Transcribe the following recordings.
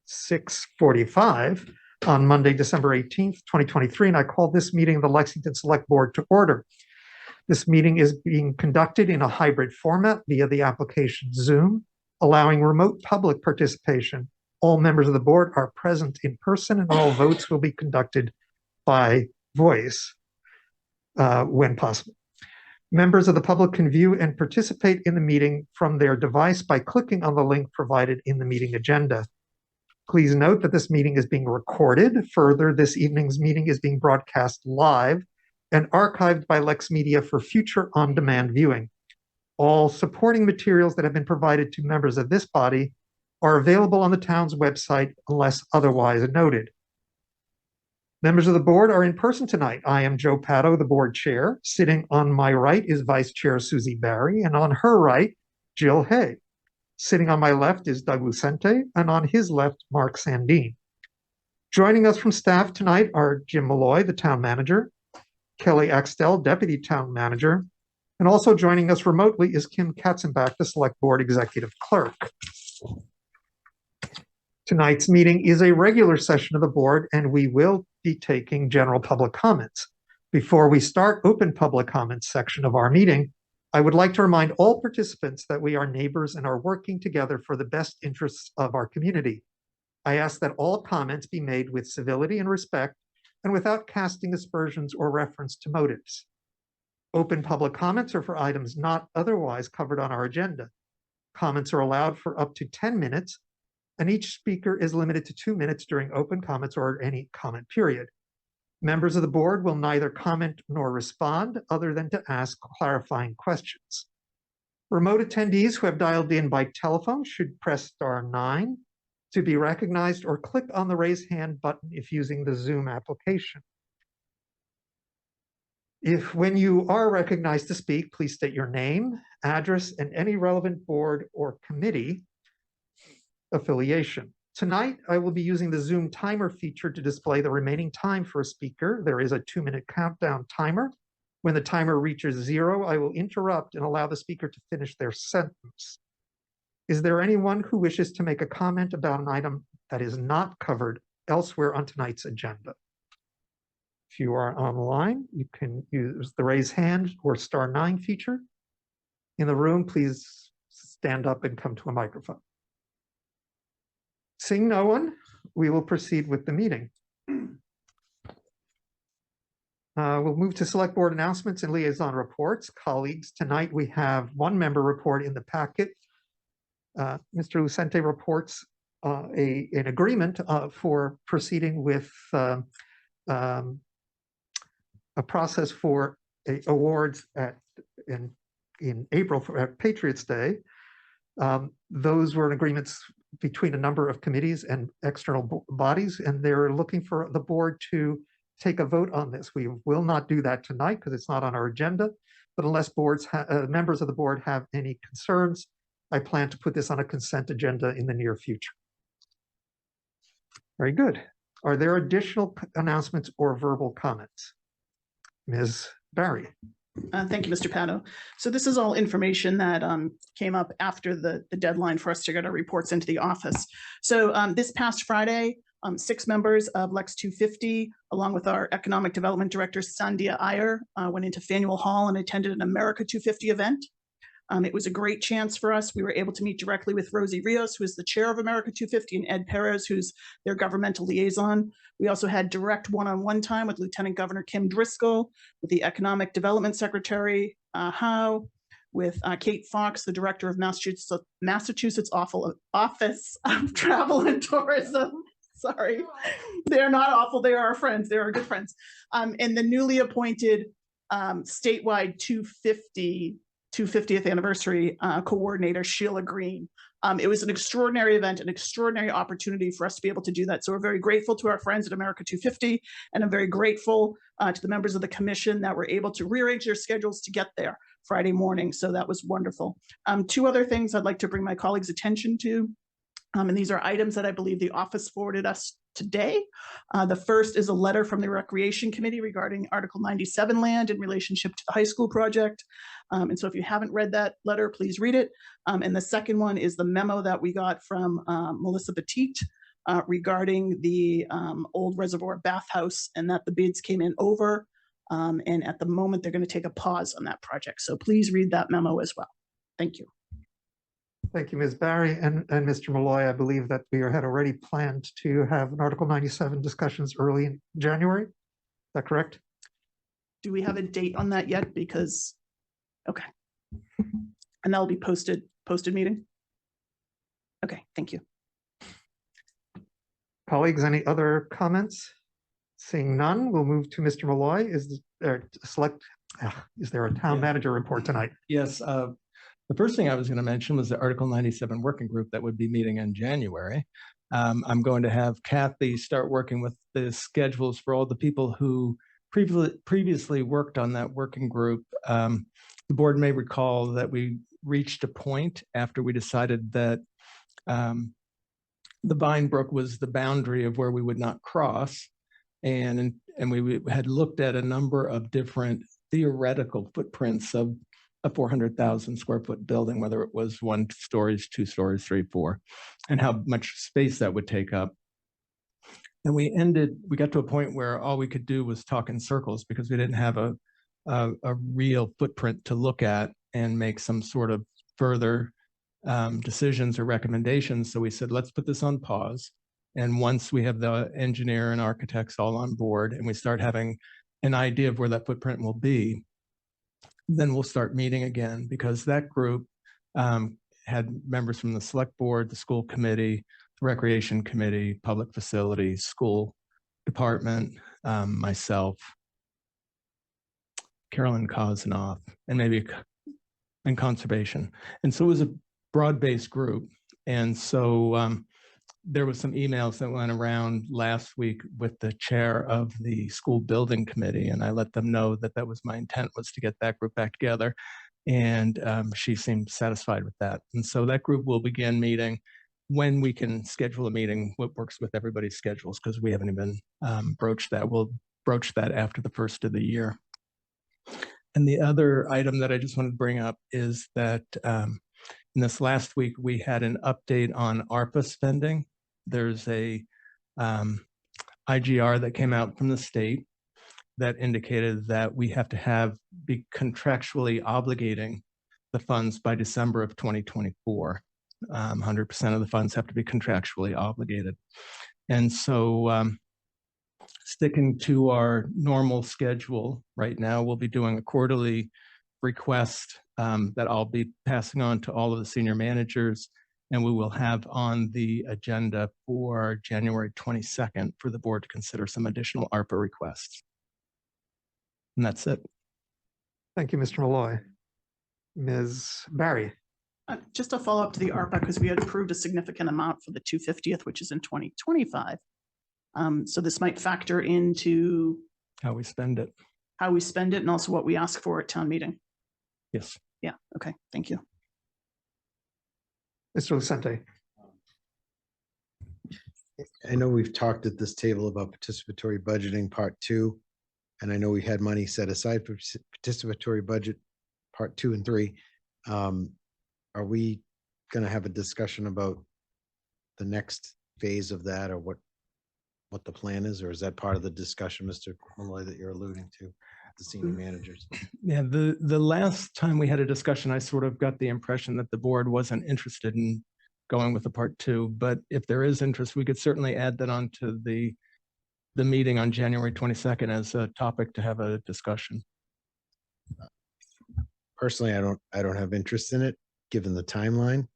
6:45 on Monday, December 18th, 2023, and I call this meeting of the Lexington Select Board to order. This meeting is being conducted in a hybrid format via the application Zoom, allowing remote public participation. All members of the board are present in person, and all votes will be conducted by voice when possible. Members of the public can view and participate in the meeting from their device by clicking on the link provided in the meeting agenda. Please note that this meeting is being recorded. Further, this evening's meeting is being broadcast live and archived by Lex Media for future on-demand viewing. All supporting materials that have been provided to members of this body are available on the town's website unless otherwise noted. Members of the board are in person tonight. I am Joe Pato, the board chair. Sitting on my right is Vice Chair Susie Barry, and on her right, Jill Hay. Sitting on my left is Doug Lucente, and on his left, Mark Sandine. Joining us from staff tonight are Jim Malloy, the town manager, Kelly Axtell, deputy town manager, and also joining us remotely is Kim Katzenbach, the select board executive clerk. Tonight's meeting is a regular session of the board, and we will be taking general public comments. Before we start open public comments section of our meeting, I would like to remind all participants that we are neighbors and are working together for the best interests of our community. I ask that all comments be made with civility and respect and without casting aspersions or reference to motives. Open public comments are for items not otherwise covered on our agenda. Comments are allowed for up to 10 minutes, and each speaker is limited to 2 minutes during open comments or any comment period. Members of the board will neither comment nor respond other than to ask clarifying questions. Remote attendees who have dialed in by telephone should press *9 to be recognized or click on the raise hand button if using the Zoom application. When you are recognized to speak, please state your name, address, and any relevant board or committee affiliation. Tonight, I will be using the Zoom timer feature to display the remaining time for a speaker. There is a 2-minute countdown timer. When the timer reaches 0, I will interrupt and allow the speaker to finish their sentence. Is there anyone who wishes to make a comment about an item that is not covered elsewhere on tonight's agenda? If you are online, you can use the raise hand or *9 feature. In the room, please stand up and come to a microphone. Seeing no one, we will proceed with the meeting. We'll move to select board announcements and liaison reports. Colleagues, tonight we have one member report in the packet. Mr. Lucente reports an agreement for proceeding with a process for awards in April at Patriots Day. Those were agreements between a number of committees and external bodies, and they're looking for the board to take a vote on this. We will not do that tonight because it's not on our agenda, but unless members of the board have any concerns, I plan to put this on a consent agenda in the near future. Very good. Are there additional announcements or verbal comments? Ms. Barry. Thank you, Mr. Pato. So this is all information that came up after the deadline for us to get our reports into the office. So this past Friday, 6 members of Lex 250, along with our Economic Development Director, Sandia Iyer, went into Faneuil Hall and attended an America 250 event. It was a great chance for us. We were able to meet directly with Rosie Rios, who is the chair of America 250, and Ed Perez, who's their governmental liaison. We also had direct one-on-one time with Lieutenant Governor Kim Driscoll, with the Economic Development Secretary, Howe, with Kate Fox, the director of Massachusetts Office of Travel and Tourism. Sorry, they're not awful. They are our friends. They're our good friends. And the newly appointed statewide 250th anniversary coordinator, Sheila Green. It was an extraordinary event, an extraordinary opportunity for us to be able to do that. So we're very grateful to our friends at America 250, and I'm very grateful to the members of the commission that were able to rearrange their schedules to get there Friday morning. So that was wonderful. 2 other things I'd like to bring my colleagues' attention to. And these are items that I believe the office forwarded us today. The first is a letter from the Recreation Committee regarding Article 97 land in relationship to the high school project. And so if you haven't read that letter, please read it. And the second one is the memo that we got from Melissa Petit regarding the old reservoir bathhouse, and that the bids came in over. And at the moment, they're going to take a pause on that project. So please read that memo as well. Thank you. Thank you, Ms. Barry and Mr. Malloy. I believe that we had already planned to have an Article 97 discussions early in January. Is that correct? Do we have a date on that yet? Because, okay. And that'll be posted meeting? Okay, thank you. Colleagues, any other comments? Seeing none, we'll move to Mr. Malloy. Is there a town manager report tonight? Yes. The first thing I was going to mention was the Article 97 working group that would be meeting in January. I'm going to have Kathy start working with the schedules for all the people who previously worked on that working group. The board may recall that we reached a point after we decided that the Vine Brook was the boundary of where we would not cross. And we had looked at a number of different theoretical footprints of a 400,000 square foot building, whether it was 1 stories, 2 stories, 3, 4, and how much space that would take up. And we got to a point where all we could do was talk in circles because we didn't have a real footprint to look at and make some sort of further decisions or recommendations. So we said, let's put this on pause. And once we have the engineer and architects all on board and we start having an idea of where that footprint will be, then we'll start meeting again, because that group had members from the select board, the school committee, the recreation committee, public facilities, school department, myself, Carolyn Kosanoff, and conservation. And so it was a broad-based group. And so there was some emails that went around last week with the chair of the school building committee, and I let them know that that was my intent, was to get that group back together, and she seemed satisfied with that. And so that group will begin meeting when we can schedule a meeting, what works with everybody's schedules, because we haven't even broached that. We'll broach that after the first of the year. And the other item that I just wanted to bring up is that in this last week, we had an update on ARPA spending. There's a IGR that came out from the state that indicated that we have to be contractually obligating the funds by December of 2024. 100% of the funds have to be contractually obligated. And so sticking to our normal schedule right now, we'll be doing a quarterly request that I'll be passing on to all of the senior managers, and we will have on the agenda for January 22nd for the board to consider some additional ARPA requests. And that's it. Thank you, Mr. Malloy. Ms. Barry. Just a follow up to the ARPA, because we had approved a significant amount for the 250th, which is in 2025. So this might factor into how we spend it. And also what we ask for at town meeting. Yes. Yeah. Okay. Thank you. Mr. Lucente. I know we've talked at this table about participatory budgeting part 2, and I know we had money set aside for participatory budget part 2 and 3. Are we going to have a discussion about the next phase of that, or what the plan is, or is that part of the discussion, Mr. Malloy, that you're alluding to, the senior managers? Yeah, the last time we had a discussion, I sort of got the impression that the board wasn't interested in going with the part 2, but if there is interest, we could certainly add that onto the meeting on January 22nd as a topic to have a discussion. Personally, I don't have interest in it, given the timeline.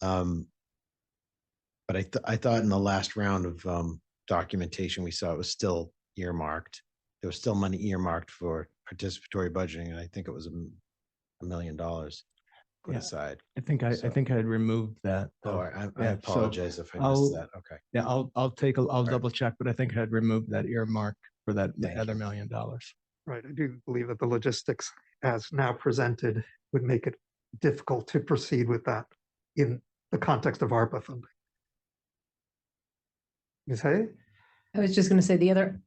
But I thought in the last round of documentation we saw, it was still earmarked. There was still money earmarked for participatory budgeting, and I think it was $1 million put aside. I think I had removed that. Oh, I apologize if I missed that. Okay. Yeah, I'll double check, but I think I had removed that earmark for that other $1 million. Right. I do believe that the logistics as now presented would make it difficult to proceed with that in the context of ARPA funding. Ms. Hay? I was just going to say the other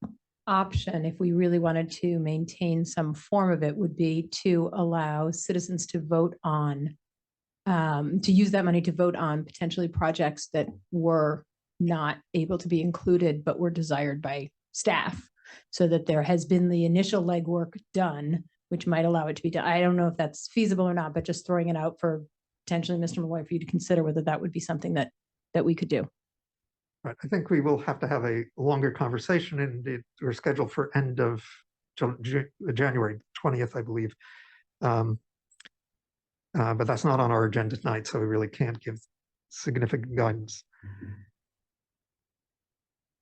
option, if we really wanted to maintain some form of it, would be to allow citizens to vote on, to use that money to vote on potentially projects that were not able to be included, but were desired by staff. So that there has been the initial legwork done, which might allow it to be done. I don't know if that's feasible or not, but just throwing it out for potentially Mr. Malloy for you to consider whether that would be something that we could do. Right, I think we will have to have a longer conversation, and we're scheduled for end of January 20th, I believe. But that's not on our agenda tonight, so we really can't give significant guidance.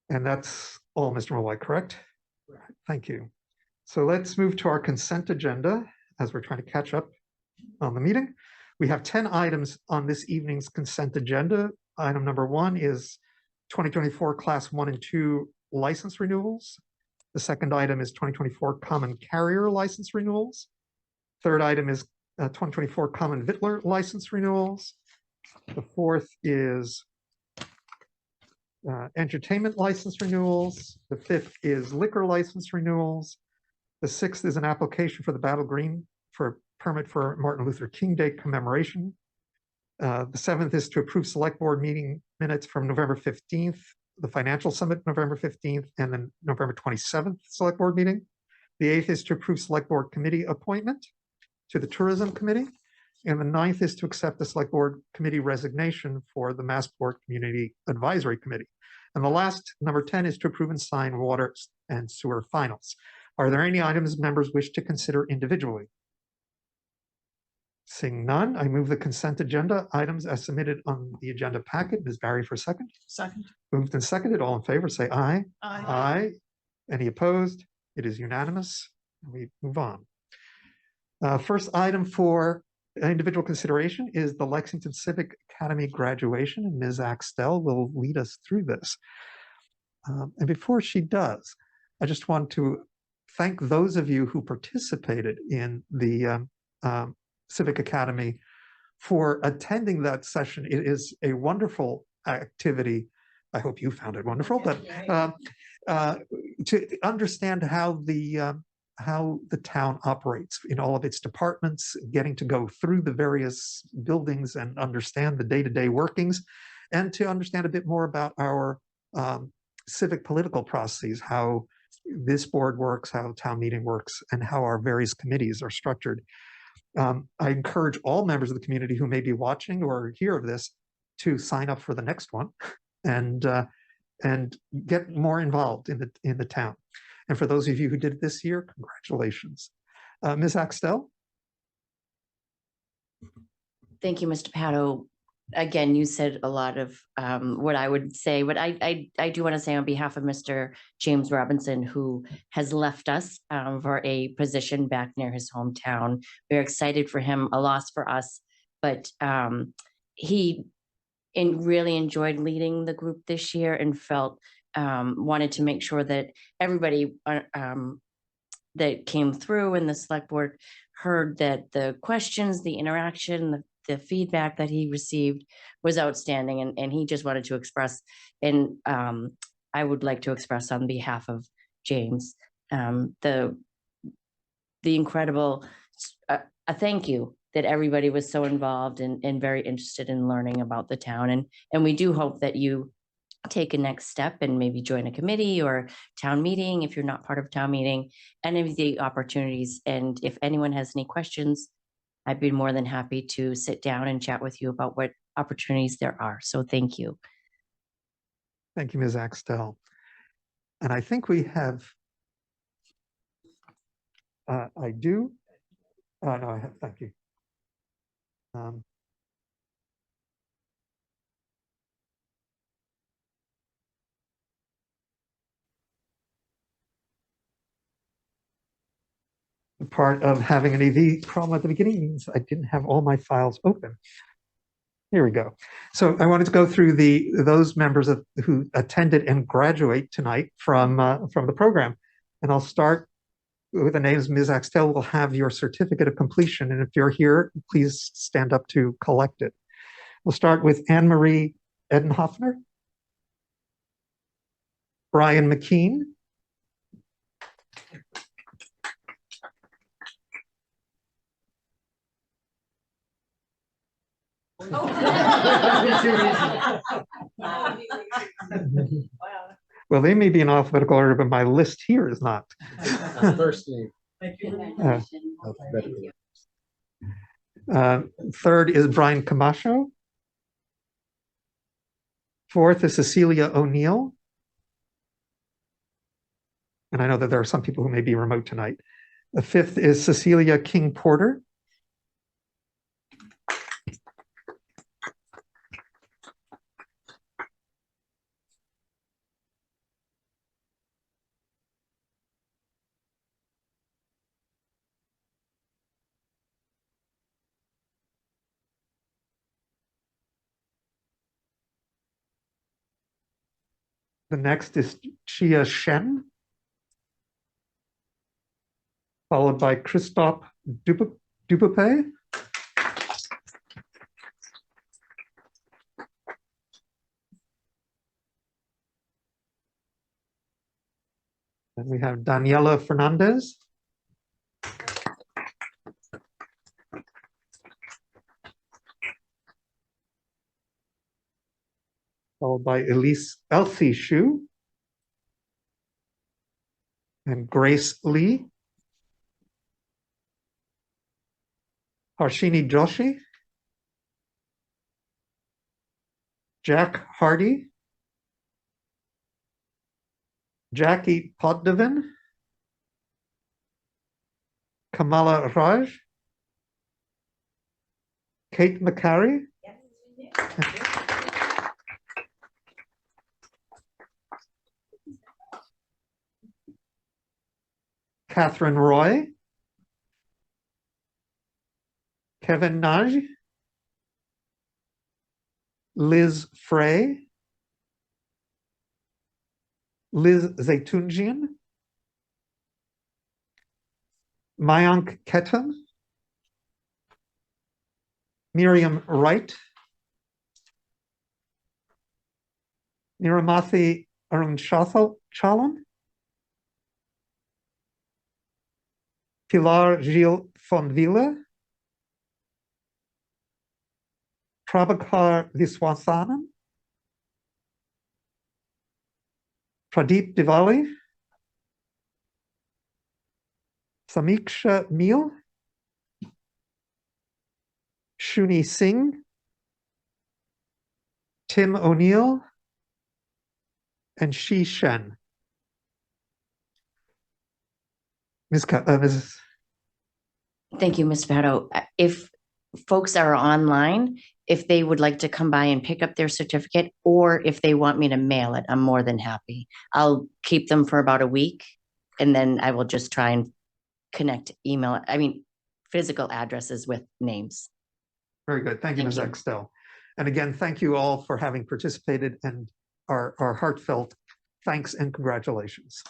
And that's all, Mr. Malloy, correct? Thank you. So let's move to our consent agenda as we're trying to catch up on the meeting. We have 10 items on this evening's consent agenda. Item number 1 is 2024 Class 1 and 2 license renewals. The second item is 2024 Common Carrier license renewals. Third item is 2024 Common Vittler license renewals. The fourth is entertainment license renewals. The fifth is liquor license renewals. The sixth is an application for the Battle Green for a permit for Martin Luther King Day commemoration. The seventh is to approve select board meeting minutes from November 15th, the financial summit, November 15th, and then November 27th select board meeting. The eighth is to approve select board committee appointment to the tourism committee. And the ninth is to accept the select board committee resignation for the Massport Community Advisory Committee. And the last, number 10, is to approve and sign water and sewer finals. Are there any items members wish to consider individually? Seeing none, I move the consent agenda items as submitted on the agenda packet. Ms. Barry for a second. Second. Moved and seconded. All in favor, say aye. Aye. Aye. Any opposed? It is unanimous. We move on. First item for individual consideration is the Lexington Civic Academy graduation, and Ms. Axtell will lead us through this. And before she does, I just want to thank those of you who participated in the Civic Academy for attending that session. It is a wonderful activity. I hope you found it wonderful, but to understand how the town operates in all of its departments, getting to go through the various buildings and understand the day-to-day workings, and to understand a bit more about our civic political processes, how this board works, how town meeting works, and how our various committees are structured. I encourage all members of the community who may be watching or hear of this to sign up for the next one and get more involved in the town. And for those of you who did it this year, congratulations. Ms. Axtell? Thank you, Mr. Pato. Again, you said a lot of what I would say, but I do want to say on behalf of Mr. James Robinson, who has left us for a position back near his hometown. We're excited for him, a loss for us, but he really enjoyed leading the group this year and felt wanted to make sure that everybody that came through in the select board heard that the questions, the interaction, the feedback that he received was outstanding, and he just wanted to express, and I would like to express on behalf of James, the incredible a thank you that everybody was so involved and very interested in learning about the town, and we do hope that you take a next step and maybe join a committee or town meeting if you're not part of town meeting, any of the opportunities. And if anyone has any questions, I'd be more than happy to sit down and chat with you about what opportunities there are. So thank you. Thank you, Ms. Axtell. And I think we have, I do, no, I have, thank you. Part of having an AV problem at the beginning means I didn't have all my files open. Here we go. So I wanted to go through those members who attended and graduate tonight from the program. And I'll start with the names. Ms. Axtell will have your certificate of completion. And if you're here, please stand up to collect it. We'll start with Anne-Marie Edenhoffner, Brian McKean, Well, they may be in alphabetical order, but my list here is not. First name. Uh, Alphabetically. Third is Brian Camacho. Fourth is Cecilia O'Neill. And I know that there are some people who may be remote tonight. The fifth is Cecilia King Porter. The next is Chia Shen, followed by Christophe Dupupe. Then we have Daniela Fernandez. Followed by Elsie Shu and Grace Lee. Harshini Joshi. Jack Hardy. Jackie Poddevin. Kamala Raj. Kate McCarry. Catherine Roy. Kevin Naj. Liz Frey. Liz Zaitunjian. Mayank Ketan. Miriam Wright. Niramathi Arunchalam. Pilar Gilles Fonville. Prabhakar Viswasanan. Pradeep Diwali. Samiksha Meal. Shuni Singh. Tim O'Neill. And Shi Shen. Mrs. Thank you, Mr. Pato. If folks are online, if they would like to come by and pick up their certificate, or if they want me to mail it, I'm more than happy. I'll keep them for about a week, and then I will just try and connect physical addresses with names. Very good. Thank you, Ms. Extel. And again, thank you all for having participated, and our heartfelt thanks and congratulations.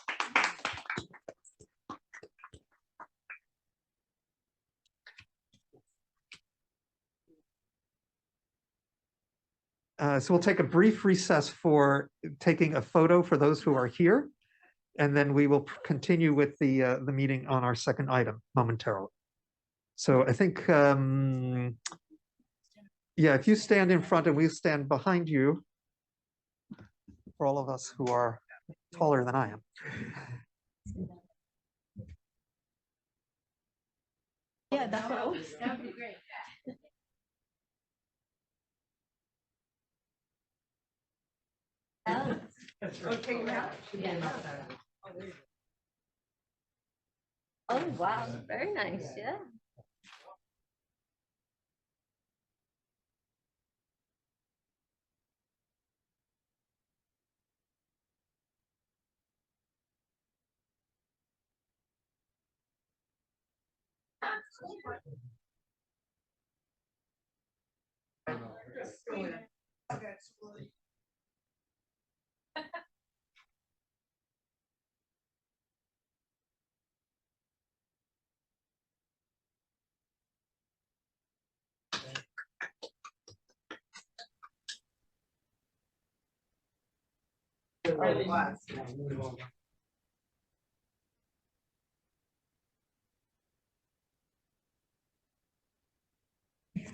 So we'll take a brief recess for taking a photo for those who are here, and then we will continue with the meeting on our second item momentarily. So I think, yeah, if you stand in front and we stand behind you, for all of us who are taller than I am. Yeah, that's what I was. That would be great. Oh, wow, very nice, yeah.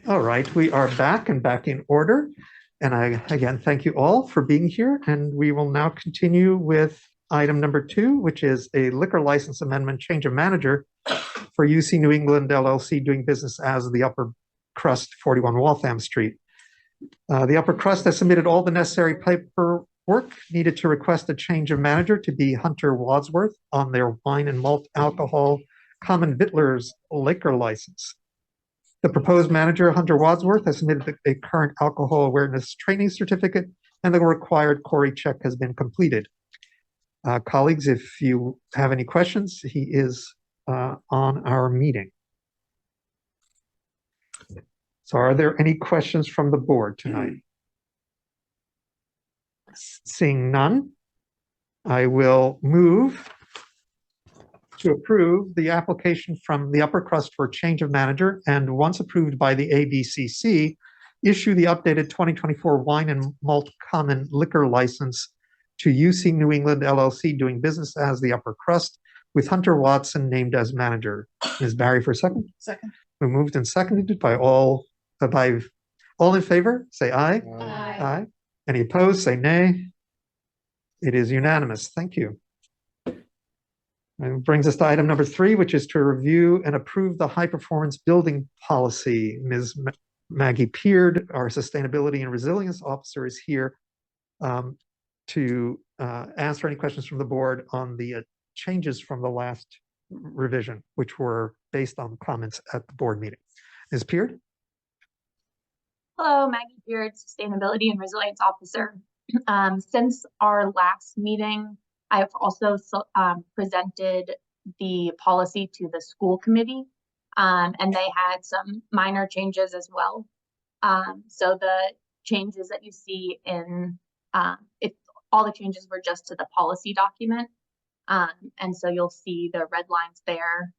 All right, we are back and back in order. And I, again, thank you all for being here. And we will now continue with item number 2, which is a liquor license amendment, change of manager for UC New England LLC doing business as the Upper Crust, 41 Waltham Street. The Upper Crust has submitted all the necessary paperwork needed to request a change of manager to be Hunter Wadsworth on their wine and malt alcohol common vittler's liquor license. The proposed manager, Hunter Wadsworth, has submitted a current alcohol awareness training certificate, and the required query check has been completed. Colleagues, if you have any questions, he is on our meeting. So are there any questions from the board tonight? Seeing none, I will move to approve the application from the Upper Crust for change of manager, and once approved by the ABCC, issue the updated 2024 wine and malt common liquor license to UC New England LLC doing business as the Upper Crust with Hunter Watson named as manager. Ms. Barry for a second. Second. We moved and seconded by all in favor, say aye. Aye. Aye. Any opposed, say nay. It is unanimous. Thank you. And brings us to item number 3, which is to review and approve the high performance building policy. Ms. Maggie Peard, our sustainability and resilience officer, is here to answer any questions from the board on the changes from the last revision, which were based on comments at the board meeting. Ms. Peard? Hello, Maggie Beard, Sustainability and Resilience Officer. Since our last meeting, I have also presented the policy to the school committee, and they had some minor changes as well. So the changes that you see in, all the changes were just to the policy document. And so you'll see the red lines there.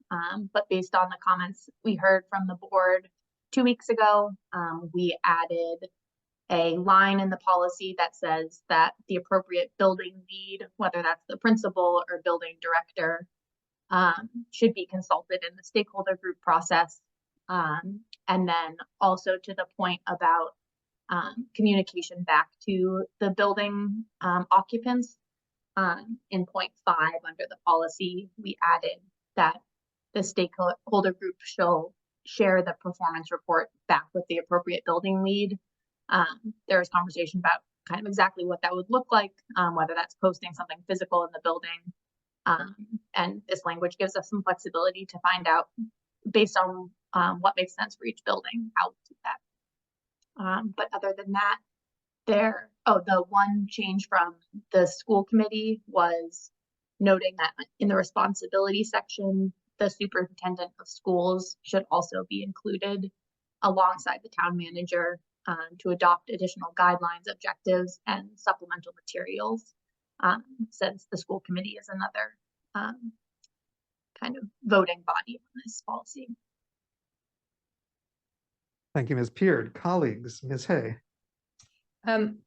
But based on the comments we heard from the board 2 weeks ago, we added a line in the policy that says that the appropriate building lead, whether that's the principal or building director, should be consulted in the stakeholder group process. And then also to the point about communication back to the building occupants. In point 5 under the policy, we added that the stakeholder group shall share the performance report back with the appropriate building lead. There's conversation about kind of exactly what that would look like, whether that's posting something physical in the building. And this language gives us some flexibility to find out based on what makes sense for each building, how to do that. But other than that, the one change from the school committee was noting that in the responsibility section, the superintendent of schools should also be included alongside the town manager to adopt additional guidelines, objectives, and supplemental materials, since the school committee is another kind of voting body on this policy. Thank you, Ms. Peard. Colleagues, Ms. Hay.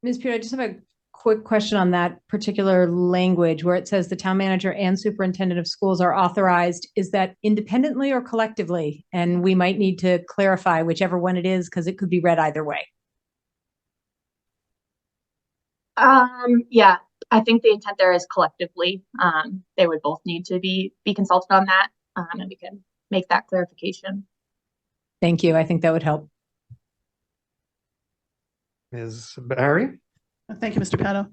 Ms. Peard, I just have a quick question on that particular language where it says the town manager and superintendent of schools are authorized. Is that independently or collectively? And we might need to clarify whichever one it is, because it could be read either way. Yeah, I think the intent there is collectively. They would both need to be consulted on that, and we can make that clarification. Thank you. I think that would help. Ms. Barry? Thank you, Mr. Pato.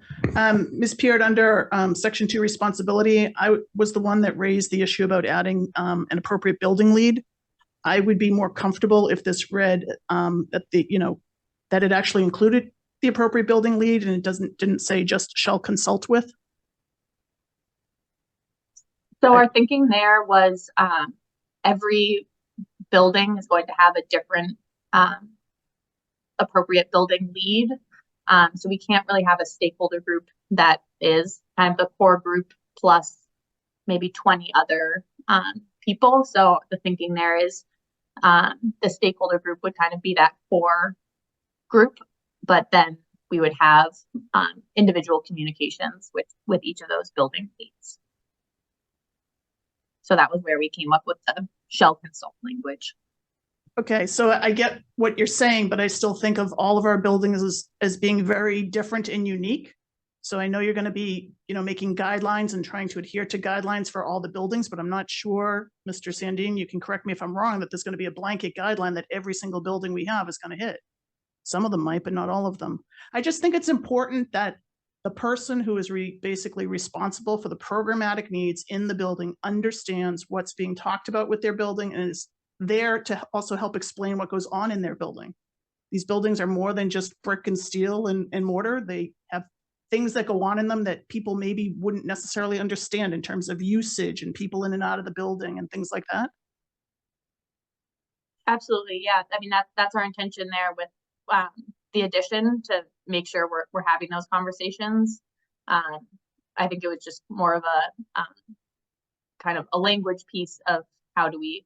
Ms. Peard, under section 2 responsibility, I was the one that raised the issue about adding an appropriate building lead. I would be more comfortable if this read that it actually included the appropriate building lead and it didn't say just shall consult with. So our thinking there was every building is going to have a different appropriate building lead. So we can't really have a stakeholder group that is kind of the core group plus maybe 20 other people. So the thinking there is the stakeholder group would kind of be that core group, but then we would have individual communications with each of those building leads. So that was where we came up with the shall consult language. Okay, so I get what you're saying, but I still think of all of our buildings as being very different and unique. So I know you're going to be, making guidelines and trying to adhere to guidelines for all the buildings, but I'm not sure, Mr. Sandin, you can correct me if I'm wrong, that there's going to be a blanket guideline that every single building we have is going to hit. Some of them might, but not all of them. I just think it's important that the person who is basically responsible for the programmatic needs in the building understands what's being talked about with their building and is there to also help explain what goes on in their building. These buildings are more than just brick and steel and mortar. They have things that go on in them that people maybe wouldn't necessarily understand in terms of usage and people in and out of the building and things like that. Absolutely, yeah. I mean, that's our intention there with the addition, to make sure we're having those conversations. I think it was just more of a kind of a language piece of how do we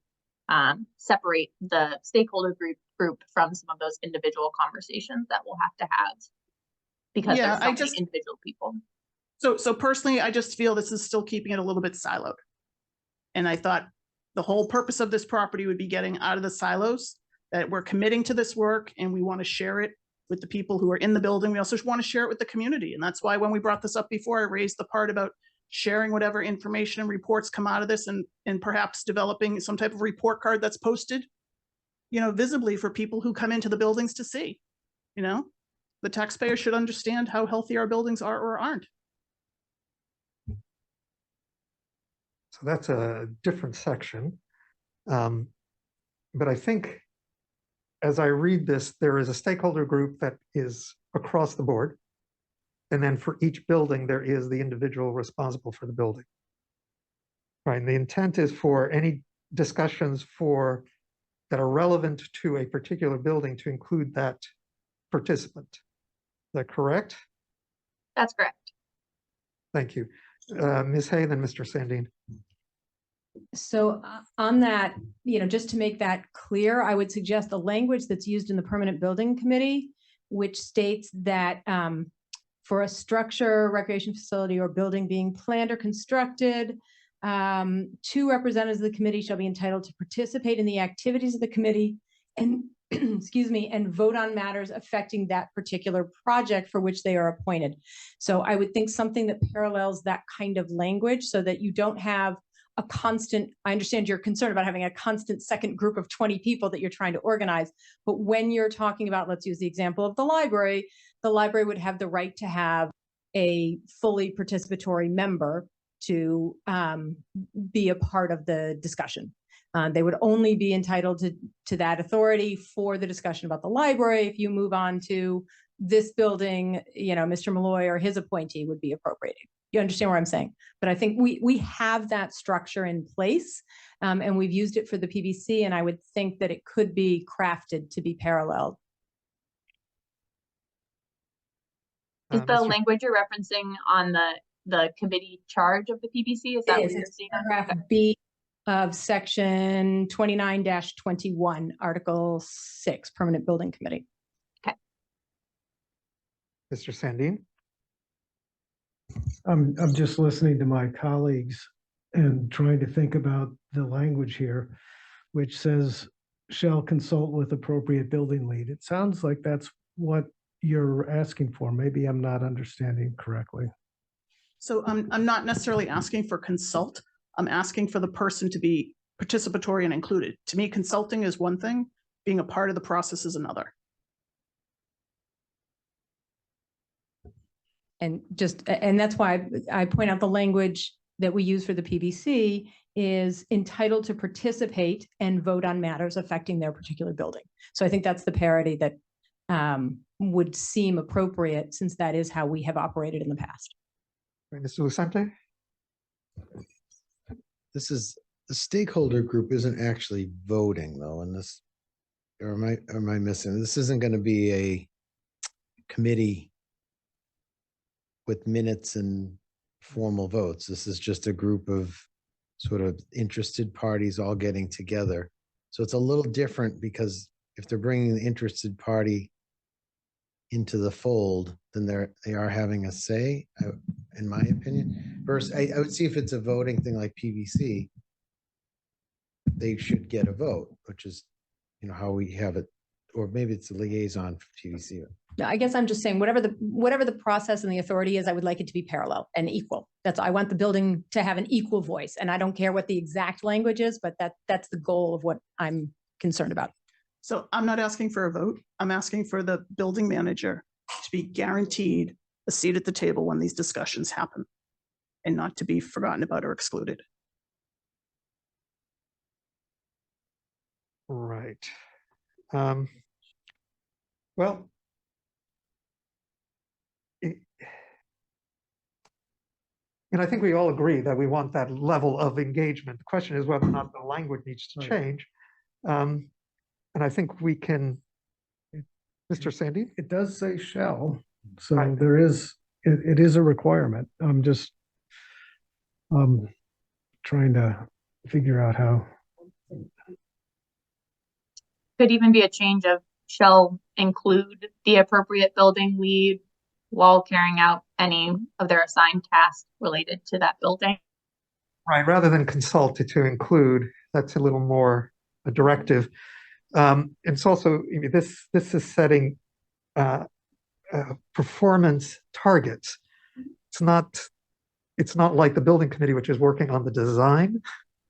separate the stakeholder group from some of those individual conversations that we'll have to have, because there's so many individual people. So personally, I just feel this is still keeping it a little bit siloed. And I thought the whole purpose of this property would be getting out of the silos, that we're committing to this work and we want to share it with the people who are in the building. We also want to share it with the community. And that's why when we brought this up before, I raised the part about sharing whatever information and reports come out of this, and perhaps developing some type of report card that's posted, visibly for people who come into the buildings to see. The taxpayer should understand how healthy our buildings are or aren't. So that's a different section. But I think as I read this, there is a stakeholder group that is across the board. And then for each building, there is the individual responsible for the building. Right, and the intent is for any discussions that are relevant to a particular building to include that participant. Is that correct? That's correct. Thank you. Ms. Hay, then Mr. Sandin. So on that, just to make that clear, I would suggest the language that's used in the Permanent Building Committee, which states that for a structure, recreation facility, or building being planned or constructed, 2 representatives of the committee shall be entitled to participate in the activities of the committee and and vote on matters affecting that particular project for which they are appointed. So I would think something that parallels that kind of language, so that you don't have a constant, I understand your concern about having a constant second group of 20 people that you're trying to organize. But when you're talking about, let's use the example of the library would have the right to have a fully participatory member to be a part of the discussion. They would only be entitled to that authority for the discussion about the library. If you move on to this building, Mr. Malloy or his appointee would be appropriated. You understand what I'm saying? But I think we have that structure in place, and we've used it for the PBC, and I would think that it could be crafted to be paralleled. Is the language you're referencing on the committee charge of the PBC? Is that what you're seeing? Paragraph B of section 29-21, Article 6, Permanent Building Committee. Okay. Mr. Sandin? I'm just listening to my colleagues and trying to think about the language here, which says shall consult with appropriate building lead. It sounds like that's what you're asking for. Maybe I'm not understanding correctly. So I'm not necessarily asking for consult. I'm asking for the person to be participatory and included. To me, consulting is one thing, being a part of the process is another. And that's why I point out the language that we use for the PBC is entitled to participate and vote on matters affecting their particular building. So I think that's the parity that would seem appropriate, since that is how we have operated in the past. Right, Mr. Lucente? This is, the stakeholder group isn't actually voting though, in this, or am I missing? This isn't going to be a committee with minutes and formal votes. This is just a group of sort of interested parties all getting together. So it's a little different, because if they're bringing the interested party into the fold, then they are having a say, in my opinion. First, I would see if it's a voting thing like PVC, they should get a vote, which is how we have it, or maybe it's a liaison for TVC. No, I guess I'm just saying, whatever the process and the authority is, I would like it to be parallel and equal. I want the building to have an equal voice, and I don't care what the exact language is, but that's the goal of what I'm concerned about. So I'm not asking for a vote. I'm asking for the building manager to be guaranteed a seat at the table when these discussions happen and not to be forgotten about or excluded. Right. Well, and I think we all agree that we want that level of engagement. The question is whether or not the language needs to change. And I think we can, Mr. Sandy? It does say shall, so Right. there is, it is a requirement. I'm just trying to figure out how. Could even be a change of shall include the appropriate building lead while carrying out any of their assigned tasks related to that building. Right, rather than consult to include, that's a little more a directive. It's also, this is setting performance targets. It's not like the building committee, which is working on the design,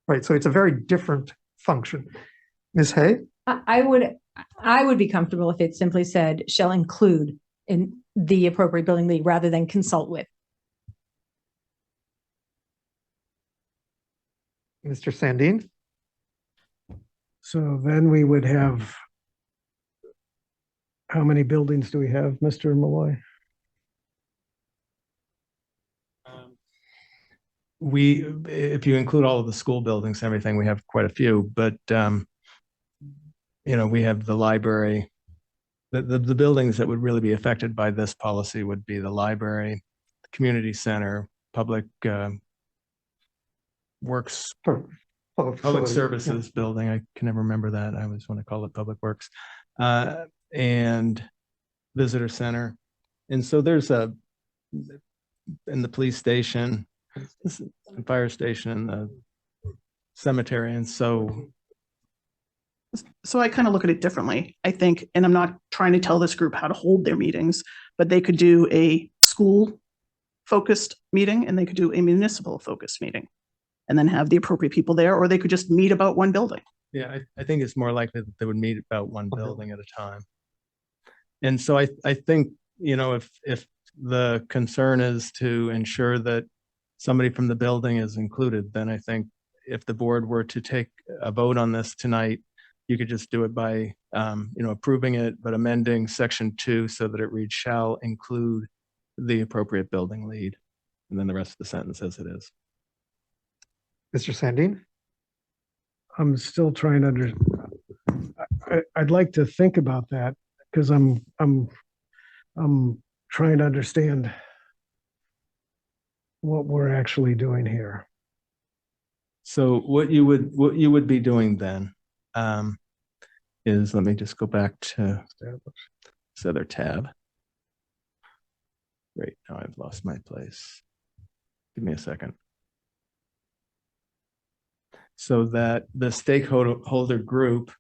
right? So it's a very different function. Ms. Hay? I would be comfortable if it simply said shall include in the appropriate building lead rather than consult with. Mr. Sandin? So then we would have, how many buildings do we have, Mr. Malloy? If you include all of the school buildings, everything, we have quite a few, but we have the library. The buildings that would really be affected by this policy would be the library, the community center, public works, public services building. I can never remember that. I always want to call it public works, and visitor center. And so there's in the police station, the fire station, the cemetery. And so I kind of look at it differently, I think, and I'm not trying to tell this group how to hold their meetings, but they could do a school focused meeting and they could do a municipal focused meeting and then have the appropriate people there, or they could just meet about one building. yeah, I think it's more likely that they would meet about one building at a time. And so I think, if the concern is to ensure that somebody from the building is included, then I think if the board were to take a vote on this tonight, you could just do it by, approving it, but amending section 2 so that it reads shall include the appropriate building lead. And then the rest of the sentence as it is. Mr. Sandin? I'm still trying to I'd like to think about that because I'm trying to understand what we're actually doing here. So what you would be doing then is, let me just go back to this other tab. Great, now I've lost my place. Give me a second. So that the stakeholder group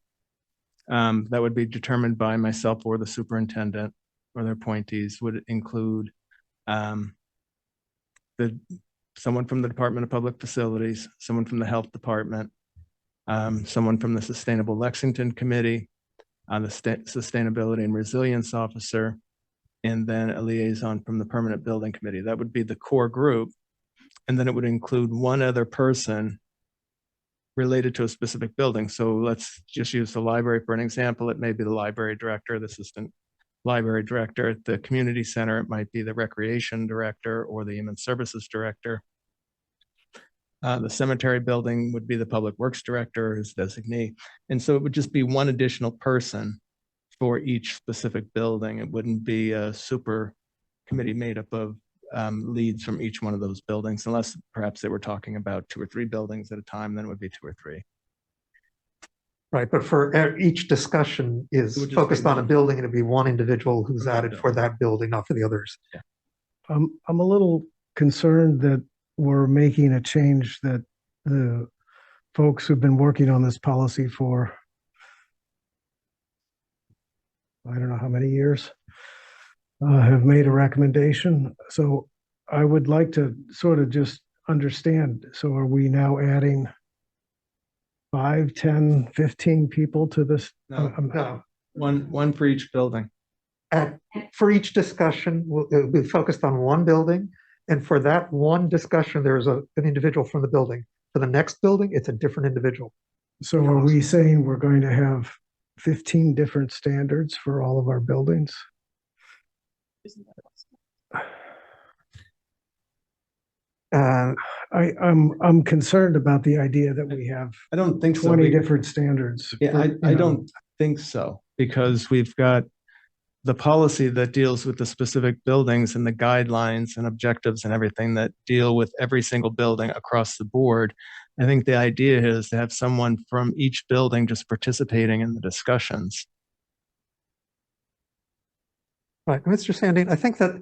that would be determined by myself or the superintendent or their appointees would include someone from the Department of Public Facilities, someone from the Health Department, someone from the Sustainable Lexington Committee, the Sustainability and Resilience Officer, and then a liaison from the Permanent Building Committee. That would be the core group. And then it would include one other person related to a specific building. So let's just use the library for an example. It may be the library director, the assistant library director. At the community center, it might be the recreation director or the human services director. The cemetery building would be the public works director, his designee. And so it would just be one additional person for each specific building. It wouldn't be a super committee made up of leads from each one of those buildings, unless perhaps they were talking about 2 or 3 buildings at a time, then it would be 2 or 3. Right, but for each discussion is focused on a building, and it'd be one individual who's added for that building, not for the others. Yeah. I'm a little concerned that we're making a change that the folks who've been working on this policy for I don't know how many years, have made a recommendation. So I would like to sort of just understand. So are we now adding 5, 10, 15 people to this? No. No. One for each building. For each discussion, it'll be focused on one building. And for that one discussion, there's an individual from the building. For the next building, it's a different individual. So are we saying we're going to have 15 different standards for all of our buildings? I'm concerned about the idea that we have I don't think so. 20 different standards. Yeah, for, I you know, don't think so, because we've got the policy that deals with the specific buildings and the guidelines and objectives and everything that deal with every single building across the board. I think the idea is to have someone from each building just participating in the discussions. Right, Mr. Sandin, I think that,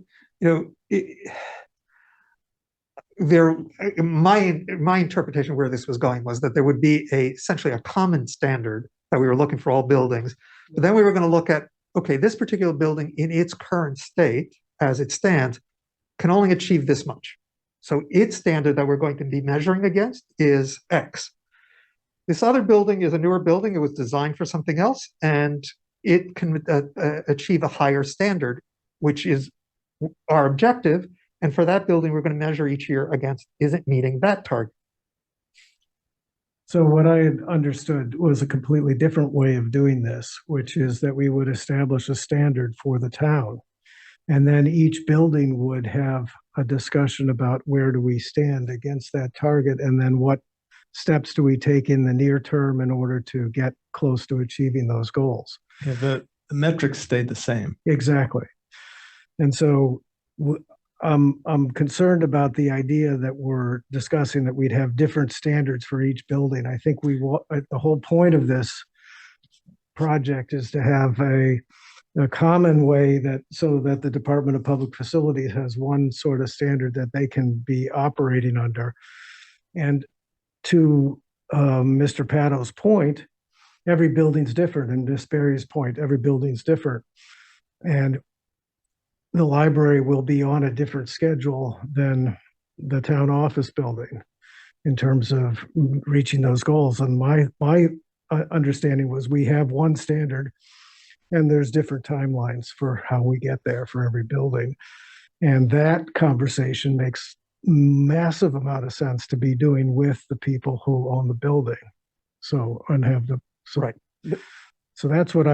my interpretation where this was going was that there would be essentially a common standard that we were looking for all buildings. But then we were going to look at, okay, this particular building in its current state, as it stands, can only achieve this much. So its standard that we're going to be measuring against is X. This other building is a newer building. It was designed for something else, and it can achieve a higher standard, which is our objective. And for that building, we're going to measure each year against, is it meeting that target? So what I had understood was a completely different way of doing this, which is that we would establish a standard for the town. And then each building would have a discussion about where do we stand against that target, and then what steps do we take in the near term in order to get close to achieving those goals. Yeah, the metrics stayed the same. Exactly. And so I'm concerned about the idea that we're discussing that we'd have different standards for each building. I think the whole point of this project is to have a common way so that the Department of Public Facilities has one sort of standard that they can be operating under. And to Mr. Pato's point, every building's different, and Ms. Berry's point, every building's different. And the library will be on a different schedule than the town office building in terms of reaching those goals. And my understanding was we have one standard, and there's different timelines for how we get there for every building. And that conversation makes massive amount of sense to be doing with the people who own the building. So, and have the, so, right. So that's what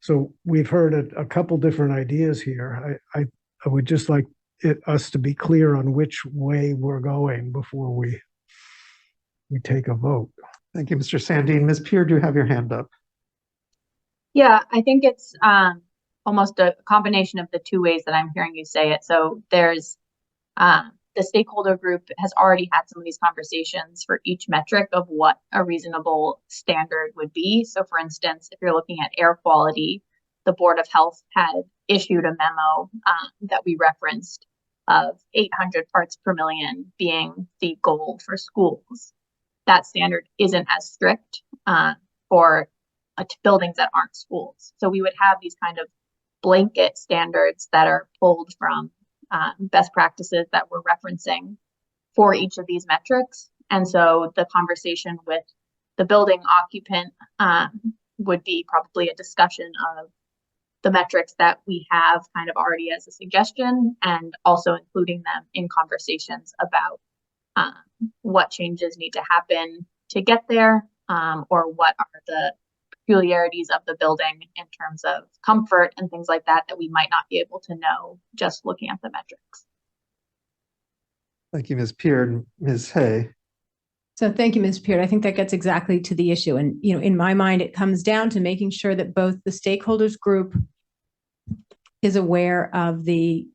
so we've heard a couple different ideas here. I would just like us to be clear on which way we're going before we take a vote. Thank you, Mr. Sandin. Ms. Peer, do you have your hand up? Yeah, I think it's almost a combination of the two ways that I'm hearing you say it. So there's the stakeholder group has already had some of these conversations for each metric of what a reasonable standard would be. So for instance, if you're looking at air quality, the Board of Health had issued a memo that we referenced of 800 parts per million being the goal for schools. That standard isn't as strict for buildings that aren't schools. So we would have these kind of blanket standards that are pulled from best practices that we're referencing for each of these metrics. And so the conversation with the building occupant would be probably a discussion of the metrics that we have kind of already as a suggestion, and also including them in conversations about what changes need to happen to get there, or what are the peculiarities of the building in terms of comfort and things like that we might not be able to know just looking at the metrics. Thank you, Ms. Peer. Ms. Hay. So thank you, Ms. Peer. I think that gets exactly to the issue. And, in my mind, it comes down to making sure that both the stakeholders group is aware of the,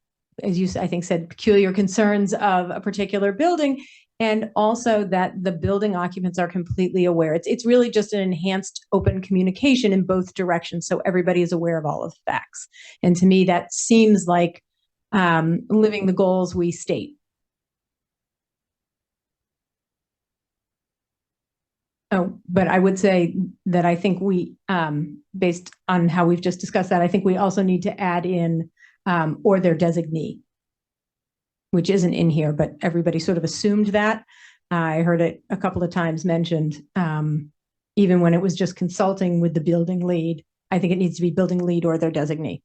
as you, I think, said, peculiar concerns of a particular building, and also that the building occupants are completely aware. It's really just an enhanced open communication in both directions, so everybody is aware of all of the facts. And to me, that seems like living the goals we state. Oh, but I would say that I think we, based on how we've just discussed that, I think we also need to add in, or their designee, which isn't in here, but everybody sort of assumed that. I heard it a couple of times mentioned, even when it was just consulting with the building lead. I think it needs to be building lead or their designee.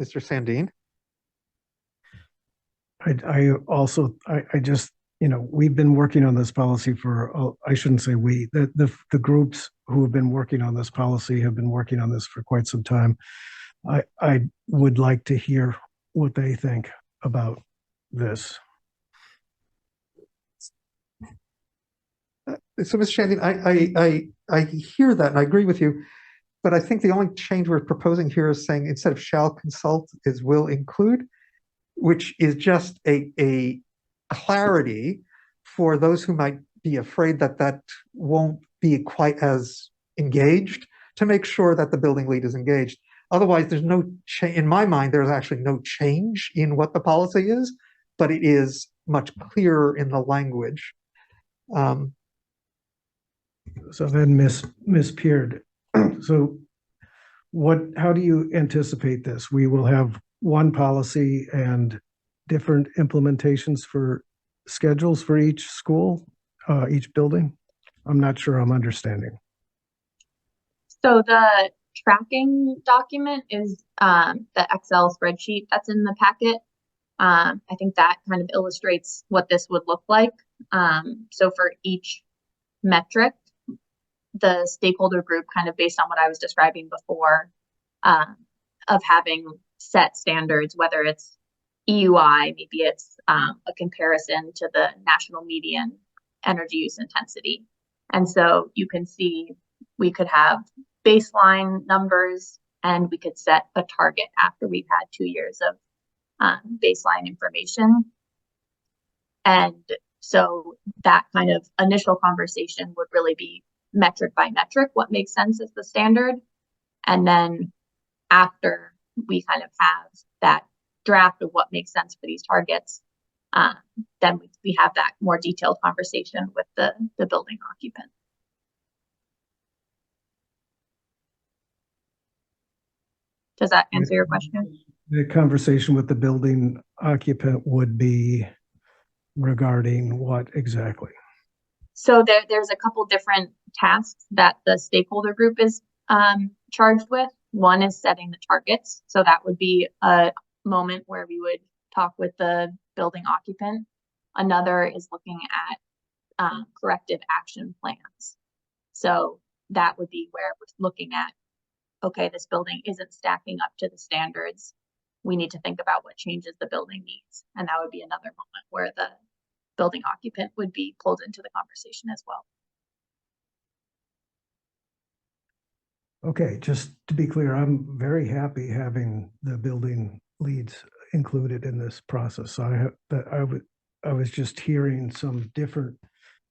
Mr. Sandin? I just, we've been working on this policy for, I shouldn't say we, the groups who have been working on this policy have been working on this for quite some time. I would like to hear what they think about this. So, Mr. Shandin, I hear that and I agree with you, but I think the only change we're proposing here is saying instead of shall consult is will include, which is just a clarity for those who might be afraid that that won't be quite as engaged, to make sure that the building lead is engaged. Otherwise, there's no change. In my mind, there's actually no change in what the policy is, but it is much clearer in the language. So then Miss Peard, so how do you anticipate this? We will have one policy and different implementations for schedules for each school, each building? I'm not sure I'm understanding. So the tracking document is the Excel spreadsheet that's in the packet. I think that kind of illustrates what this would look like. So for each metric, the stakeholder group, kind of based on what I was describing before, of having set standards, whether it's EUI, maybe it's a comparison to the national median energy use intensity. And so you can see we could have baseline numbers and we could set a target after we've had 2 years of baseline information. And so that kind of initial conversation would really be metric by metric, what makes sense as the standard. And then after we kind of have that draft of what makes sense for these targets, then we have that more detailed conversation with the building occupant. Does that answer your question? The conversation with the building occupant would be regarding what exactly? So there's a couple different tasks that the stakeholder group is charged with. One is setting the targets. So that would be a moment where we would talk with the building occupant. Another is looking at corrective action plans. So that would be where we're looking at, okay, this building isn't stacking up to the standards. We need to think about what changes the building needs. And that would be another moment where the building occupant would be pulled into the conversation as well. Okay, just to be clear, I'm very happy having the building leads included in this process. I was just hearing some different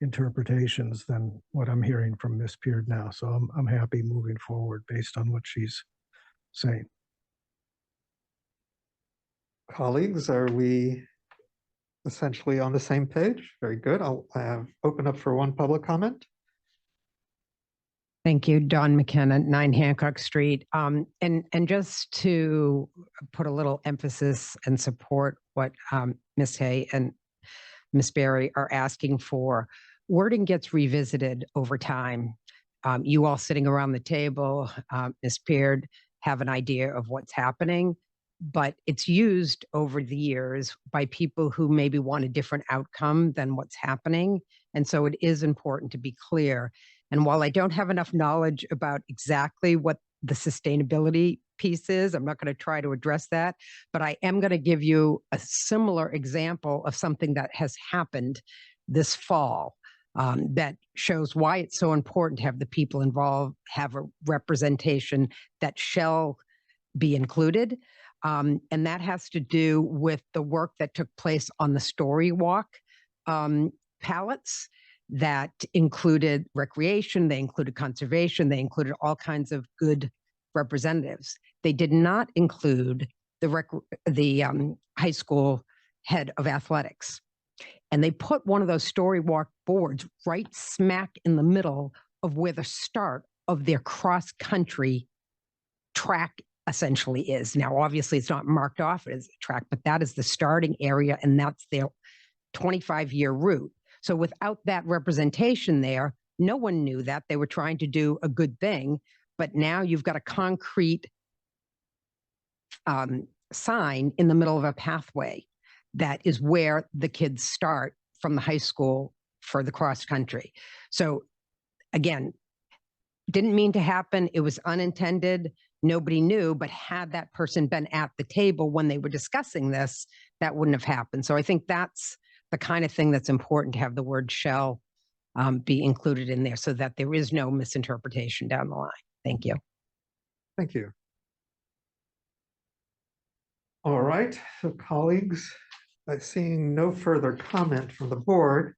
interpretations than what I'm hearing from Ms. Peard now. So I'm happy moving forward based on what she's saying. Colleagues, are we essentially on the same page? Very good. I'll open up for one public comment. Thank you, Dawn McKenna, 9 Hancock Street. And just to put a little emphasis and support what Ms. Hay and Ms. Berry are asking for, wording gets revisited over time. You all sitting around the table, Ms. Peard, have an idea of what's happening, but it's used over the years by people who maybe want a different outcome than what's happening. And so it is important to be clear. And while I don't have enough knowledge about exactly what the sustainability piece is, I'm not going to try to address that, but I am going to give you a similar example of something that has happened this fall that shows why it's so important to have the people involved have a representation that shall be included. And that has to do with the work that took place on the Story Walk pallets that included recreation, they included conservation, they included all kinds of good representatives. They did not include the high school head of athletics. And they put one of those story walk boards right smack in the middle of where the start of their cross-country track essentially is. Now, obviously, it's not marked off as a track, but that is the starting area, and that's their 25-year route. So without that representation there, no one knew that. They were trying to do a good thing, but now you've got a concrete sign in the middle of a pathway that is where the kids start from the high school for the cross country. So again, didn't mean to happen. It was unintended. Nobody knew, but had that person been at the table when they were discussing this, that wouldn't have happened. So I think that's the kind of thing that's important, to have the word shall be included in there so that there is no misinterpretation down the line. Thank you. Thank you. All right, so colleagues, seeing no further comment from the board,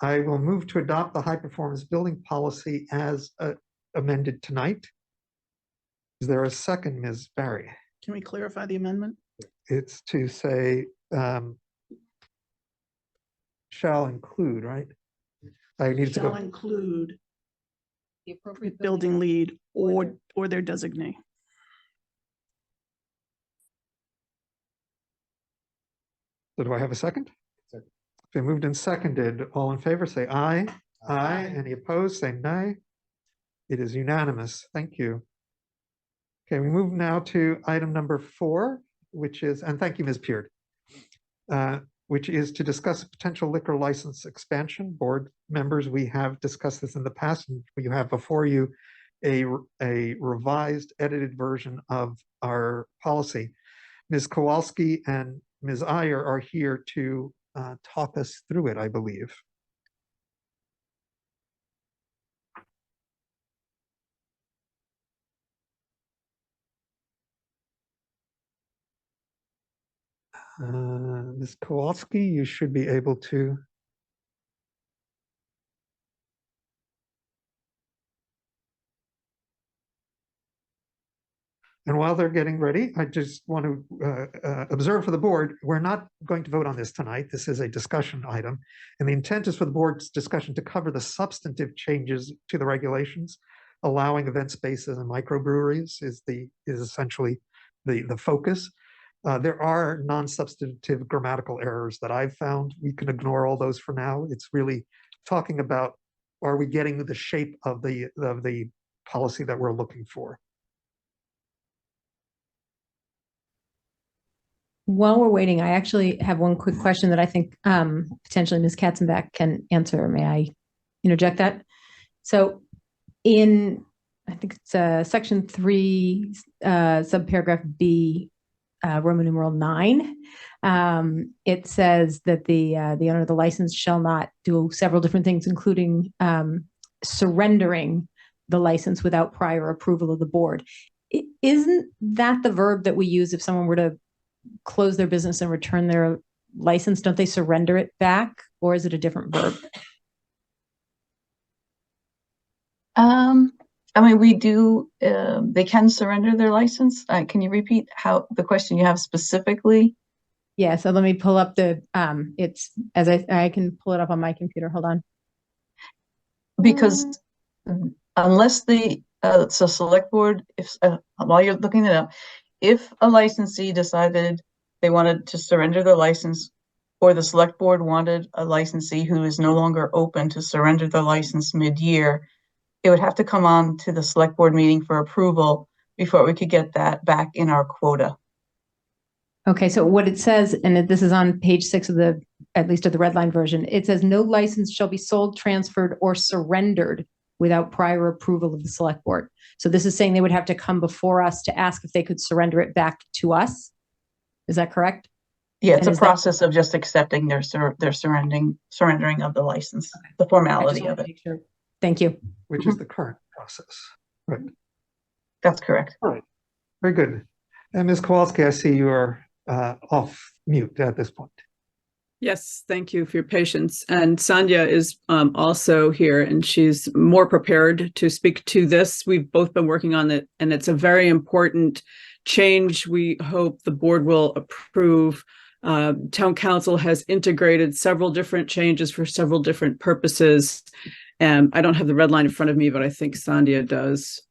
I will move to adopt the high performance building policy as amended tonight. Is there a second, Ms. Barry? Can we clarify the amendment? It's to say shall include, right? I need to Shall go. include The appropriate building lead or their designee. So do I have a second? Second. Been moved and seconded. All in favor, say aye. Aye. Any opposed, say nay. It is unanimous. Thank you. Okay, we move now to item number 4, which is, and thank you, Ms. Peard, which is to discuss potential liquor license expansion. Board members, we have discussed this in the past, and you have before you a revised, edited version of our policy. Ms. Kowalski and Ms. Iyer are here to talk us through it, I believe. Ms. Kowalski, you should be able to. And while they're getting ready, I just want to observe for the board, we're not going to vote on this tonight. This is a discussion item. And the intent is for the board's discussion to cover the substantive changes to the regulations, allowing event spaces and microbreweries is essentially the focus. There are non-substantive grammatical errors that I've found. We can ignore all those for now. It's really talking about, are we getting the shape of the policy that we're looking for? While we're waiting, I actually have one quick question that I think potentially Ms. Katzenbach can answer. May I interject that? So in, I think it's section 3, subparagraph B, Roman numeral 9, it says that the owner of the license shall not do several different things, including surrendering the license without prior approval of the board. Isn't that the verb that we use if someone were to close their business and return their license? Don't they surrender it back, or is it a different verb? I mean, we do, they can surrender their license. Can you repeat how the question you have specifically? Yeah, so let me pull up the, it's, as I can pull it up on my computer. Hold on. Because unless the, so select board, if, while you're looking it up, if a licensee decided they wanted to surrender the license, or the select board wanted a licensee who is no longer open to surrender the license mid-year, it would have to come on to the select board meeting for approval before we could get that back in our quota. Okay, so what it says, and this is on page 6 of the, at least of the red line version, it says no license shall be sold, transferred, or surrendered without prior approval of the select board. So this is saying they would have to come before us to ask if they could surrender it back to us. Is that correct? Yeah, it's And a process of just accepting their surrendering of the license, the formality of it. Sure. Thank you. Which is the current process. Right. That's correct. All right. Very good. And Ms. Kowalski, I see you are off mute at this point. Yes, thank you for your patience. And Sandhya is also here, and she's more prepared to speak to this. We've both been working on it, and it's a very important change we hope the board will approve Town council has integrated several different changes for several different purposes. And I don't have the red line in front of me, but I think Sandhya does.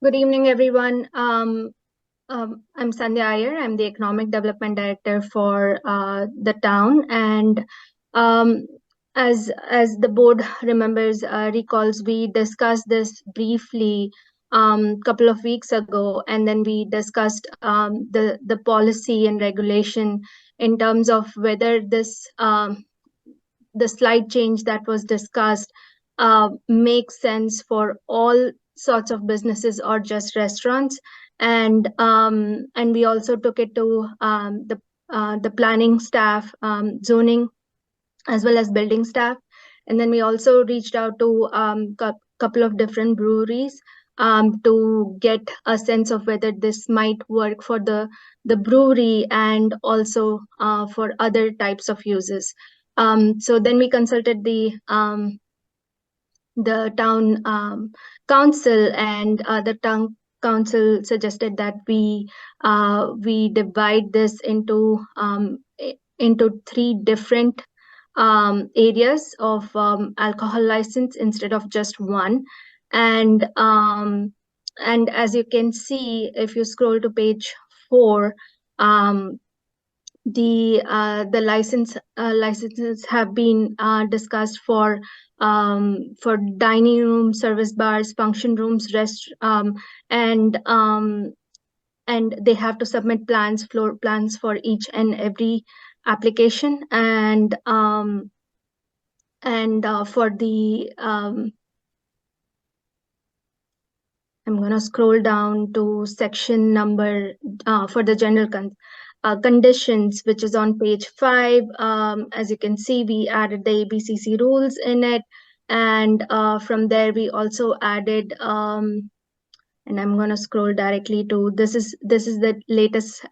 Good evening, everyone. I'm Sandhya Iyer. I'm the Economic Development Director for the town. And as the board remembers, recalls, we discussed this briefly couple of weeks ago, and then we discussed the policy and regulation in terms of whether this the slight change that was discussed makes sense for all sorts of businesses or just restaurants. And we also took it to the planning staff, zoning, as well as building staff. And then we also reached out to couple of different breweries to get a sense of whether this might work for the brewery and also for other types of uses. So then we consulted the town council, and the town council suggested that we divide this into 3 different areas of alcohol license instead of just one. And as you can see, if you scroll to page 4, the licenses have been discussed for dining rooms, service bars, function rooms, and they have to submit floor plans for each and every application. And for the I'm going to scroll down to section number for the general conditions, which is on page 5. As you can see, we added the ABCC rules in it, and from there we also added, and I'm going to scroll directly to this is the latest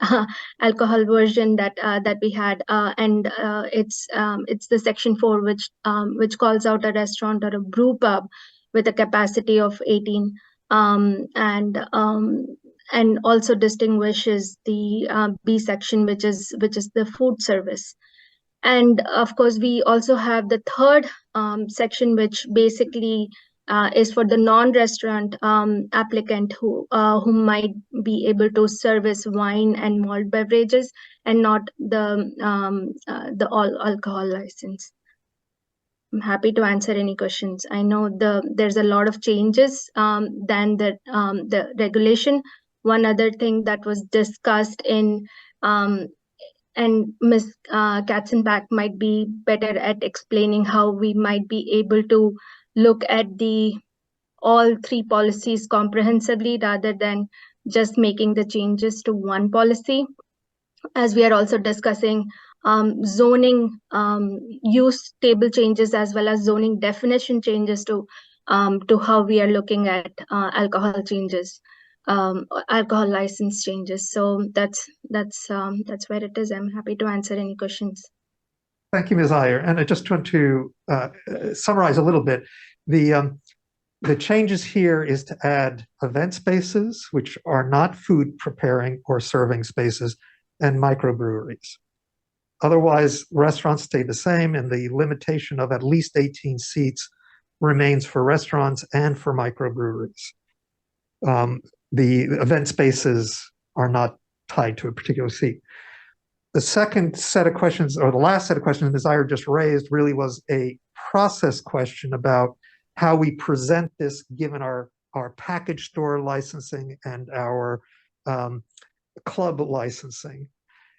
alcohol version that we had, and it's the section 4, which calls out a restaurant or a brew pub with a capacity of 18. And also distinguishes the B section, which is the food service. And of course, we also have the third section, which basically is for the non-restaurant applicant who might be able to service wine and malt beverages and not the all alcohol license. I'm happy to answer any questions. I know there's a lot of changes than the regulation. One other thing that was discussed in, and Ms. Katzenbach might be better at explaining how we might be able to look at all 3 policies comprehensively rather than just making the changes to one policy, as we are also discussing zoning use table changes as well as zoning definition changes to how we are looking at alcohol changes, alcohol license changes. So that's where it is. I'm happy to answer any questions. Thank you, Ms. Iyer. And I just want to summarize a little bit. The changes here is to add event spaces, which are not food preparing or serving spaces, and microbreweries. Otherwise, restaurants stay the same, and the limitation of at least 18 seats remains for restaurants and for microbreweries. The event spaces are not tied to a particular seat. The second set of questions, or the last set of questions Ms. Iyer just raised, really was a process question about how we present this given our package store licensing and our club licensing.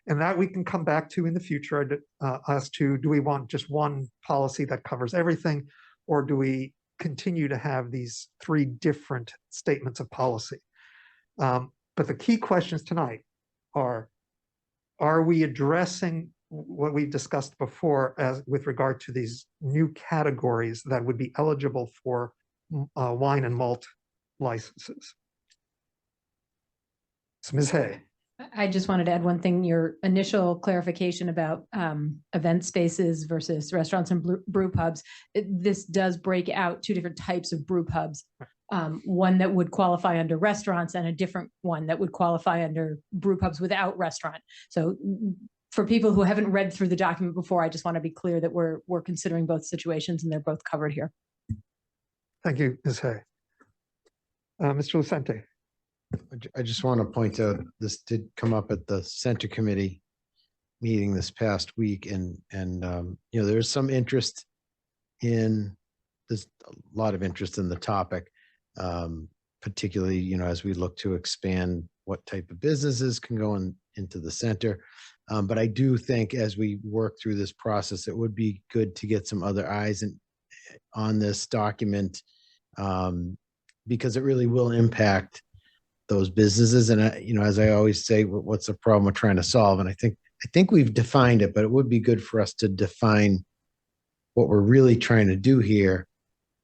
And that we can come back to in the future as to, do we want just one policy that covers everything, or do we continue to have these 3 different statements of policy? But the key questions tonight are we addressing what we discussed before as with regard to these new categories that would be eligible for wine and malt licenses? So Ms. Hay. I just wanted to add one thing, your initial clarification about event spaces versus restaurants and brew pubs. This does break out 2 different types of brew pubs. one that would qualify under restaurants and a different one that would qualify under brew pubs without restaurant. So for people who haven't read through the document before, I just want to be clear that we're considering both situations and they're both covered here. Thank you, Ms. Hay. Mr. Lucente. I just want to point out, this did come up at the Center Committee meeting this past week, and you know, there's some interest in, there's a lot of interest in the topic, particularly, you know, as we look to expand what type of businesses can go into the center. But I do think as we work through this process, it would be good to get some other eyes on this document, because it really will impact those businesses. And you know, as I always say, what's the problem we're trying to solve? And I think we've defined it, but it would be good for us to define what we're really trying to do here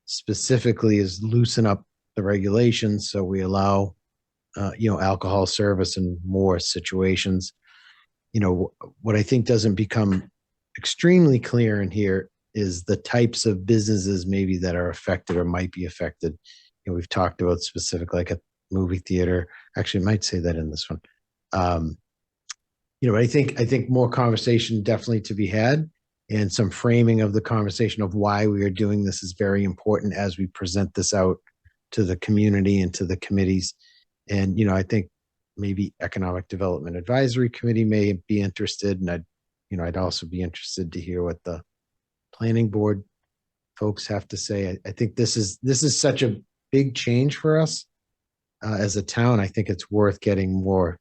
specifically is loosen up the regulations so we allow, you know, alcohol service in more situations. You know, what I think doesn't become extremely clear in here is the types of businesses maybe that are affected or might be affected. You know, we've talked about specific, like a movie theater. Actually, I might say that in this one. You know, I think more conversation definitely to be had, and some framing of the conversation of why we are doing this is very important as we present this out to the community and to the committees. And, you know, I think maybe Economic Development Advisory Committee may be interested, and I'd also be interested to hear what the planning board folks have to say. I think this is such a big change for us as a town. I think it's worth getting more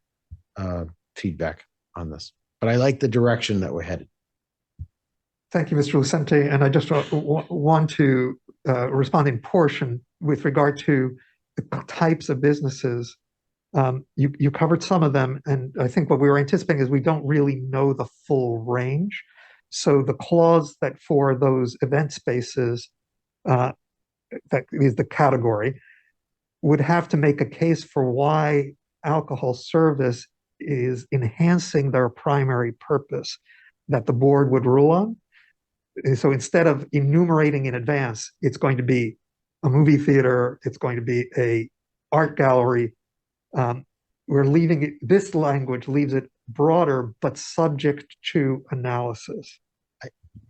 feedback on this, but I like the direction that we're headed. Thank you, Mr. Lucente. And I just want to respond in portion with regard to the types of businesses. You covered some of them, and I think what we were anticipating is we don't really know the full range. So the clause that for those event spaces, that is the category, would have to make a case for why alcohol service is enhancing their primary purpose that the board would rule on. So instead of enumerating in advance, it's going to be a movie theater, it's going to be a art gallery. We're leaving it, this language leaves it broader, but subject to analysis.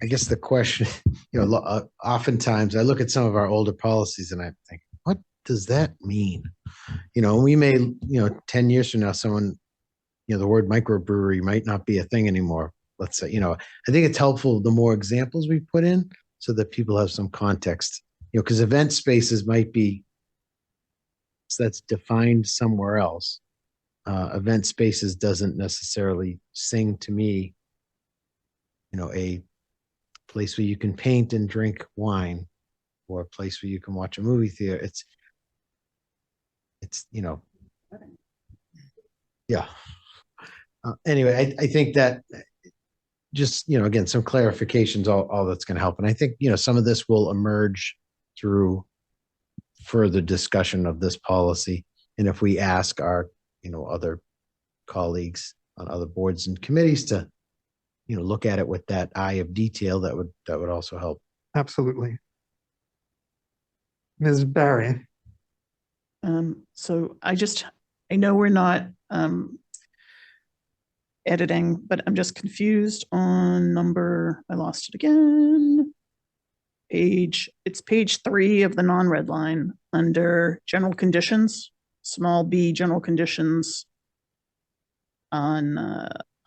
I guess the question, you know, oftentimes I look at some of our older policies and I think, what does that mean? You know, we may, you know, 10 years from now, someone, you know, the word microbrewery might not be a thing anymore. Let's say, you know, I think it's helpful the more examples we put in so that people have some context, you know, because event spaces might be, so that's defined somewhere else. Event spaces doesn't necessarily sing to me, you know, a place where you can paint and drink wine or a place where you can watch a movie theater. It's, you know, yeah. Anyway, I think that just, you know, again, some clarifications, all that's going to help. And I think, you know, some of this will emerge through further discussion of this policy. And if we ask our, you know, other colleagues on other boards and committees to, you know, look at it with that eye of detail, that would also help. Absolutely. Ms. Barry. So I know we're not editing, but I'm just confused on number, I lost it again. It's page 3 of the non-red line under general conditions, small b, general conditions on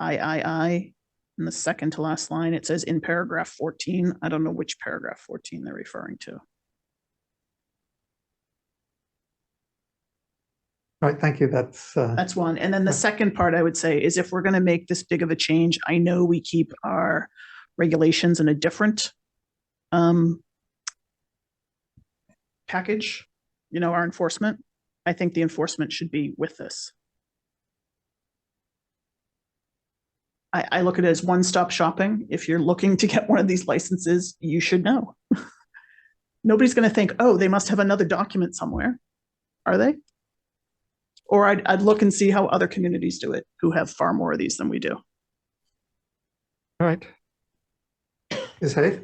III. In the second to last line, it says in paragraph 14. I don't know which paragraph 14 they're referring to. All right, thank you. That's one. And then the second part I would say is if we're going to make this big of a change, I know we keep our regulations in a different package, you know, our enforcement. I think the enforcement should be with this. I look at it as one-stop shopping. If you're looking to get one of these licenses, you should know. Nobody's going to think, oh, they must have another document somewhere. Are they? Or I'd look and see how other communities do it who have far more of these than we do. All right. Ms. Hay?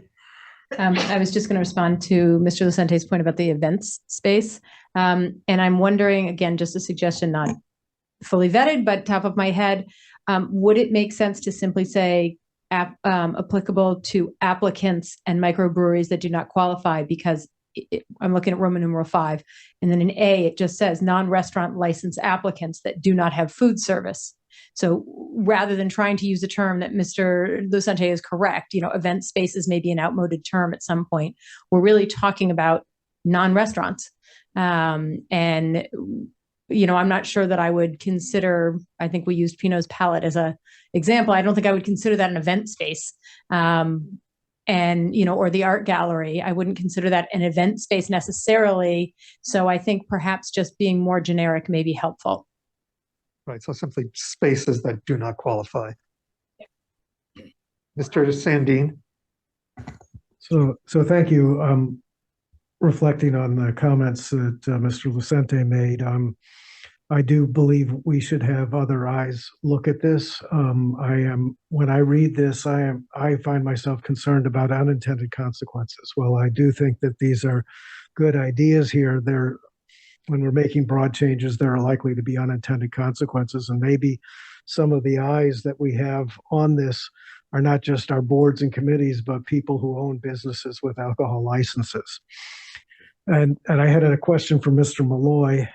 I was just going to respond to Mr. Lucente's point about the events space. And I'm wondering, again, just a suggestion, not fully vetted, but top of my head, would it make sense to simply say applicable to applicants and microbreweries that do not qualify? Because I'm looking at Roman numeral 5, and then in A, it just says non-restaurant license applicants that do not have food service. So rather than trying to use a term that Mr. Lucente is correct, event spaces may be an outmoded term at some point. We're really talking about non-restaurants. And, I'm not sure that I would consider, I think we used Pino's Palette as a example. I don't think I would consider that an event space. Or the art gallery. I wouldn't consider that an event space necessarily. So I think perhaps just being more generic may be helpful. Right, so simply spaces that do not qualify. Mr. Sandin. So thank you. Reflecting on the comments that Mr. Lucente made, I do believe we should have other eyes look at this. When I read this, I find myself concerned about unintended consequences. Well, I do think that these are good ideas here. When we're making broad changes, there are likely to be unintended consequences, and maybe some of the eyes that we have on this are not just our boards and committees, but people who own businesses with alcohol licenses. And I had a question for Mr. Malloy.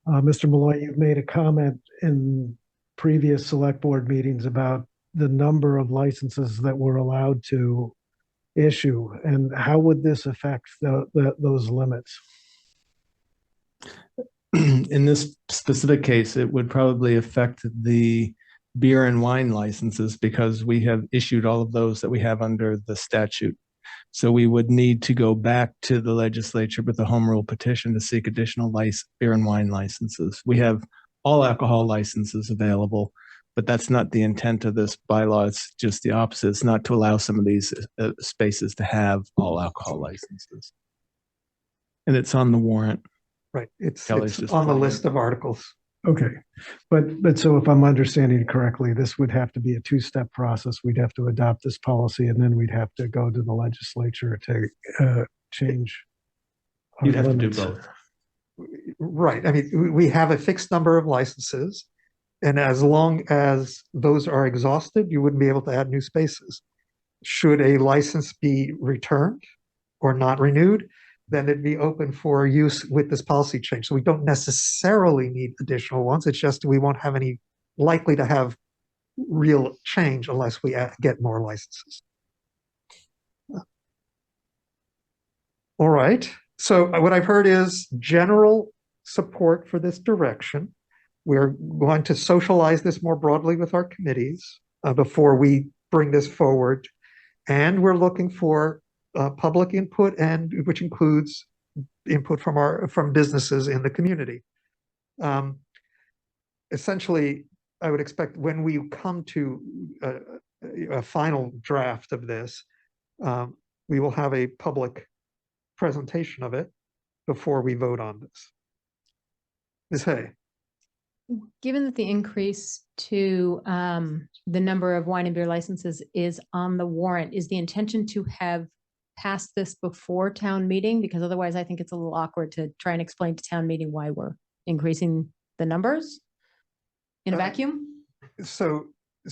Mr. Malloy, you've made a comment in previous select board meetings about the number of licenses that we're allowed to issue, and how would this affect those limits? In this specific case, it would probably affect the beer and wine licenses because we have issued all of those that we have under the statute. So we would need to go back to the legislature with a home rule petition to seek additional beer and wine licenses. We have all alcohol licenses available, but that's not the intent of this bylaw. It's just the opposite. It's not to allow some of these spaces to have all alcohol licenses. And it's on the warrant. Right, it's just on the list of articles. Okay, but so if I'm understanding correctly, this would have to be a two-step process. We'd have to adopt this policy, and then we'd have to go to the legislature to change. You'd have to do both. Right. I mean, we have a fixed number of licenses, and as long as those are exhausted, you wouldn't be able to add new spaces. Should a license be returned or not renewed, then it'd be open for use with this policy change. So we don't necessarily need additional ones. It's just we won't have any likely to have real change unless we get more licenses. All right. So what I've heard is general support for this direction. We're going to socialize this more broadly with our committees before we bring this forward. And we're looking for public input, and which includes input from businesses in the community. Essentially, I would expect when we come to a final draft of this, we will have a public presentation of it before we vote on this. Ms. Hay. Given that the increase to the number of wine and beer licenses is on the warrant, is the intention to have passed this before town meeting? Because otherwise I think it's a little awkward to try and explain to town meeting why we're increasing the numbers in a vacuum. So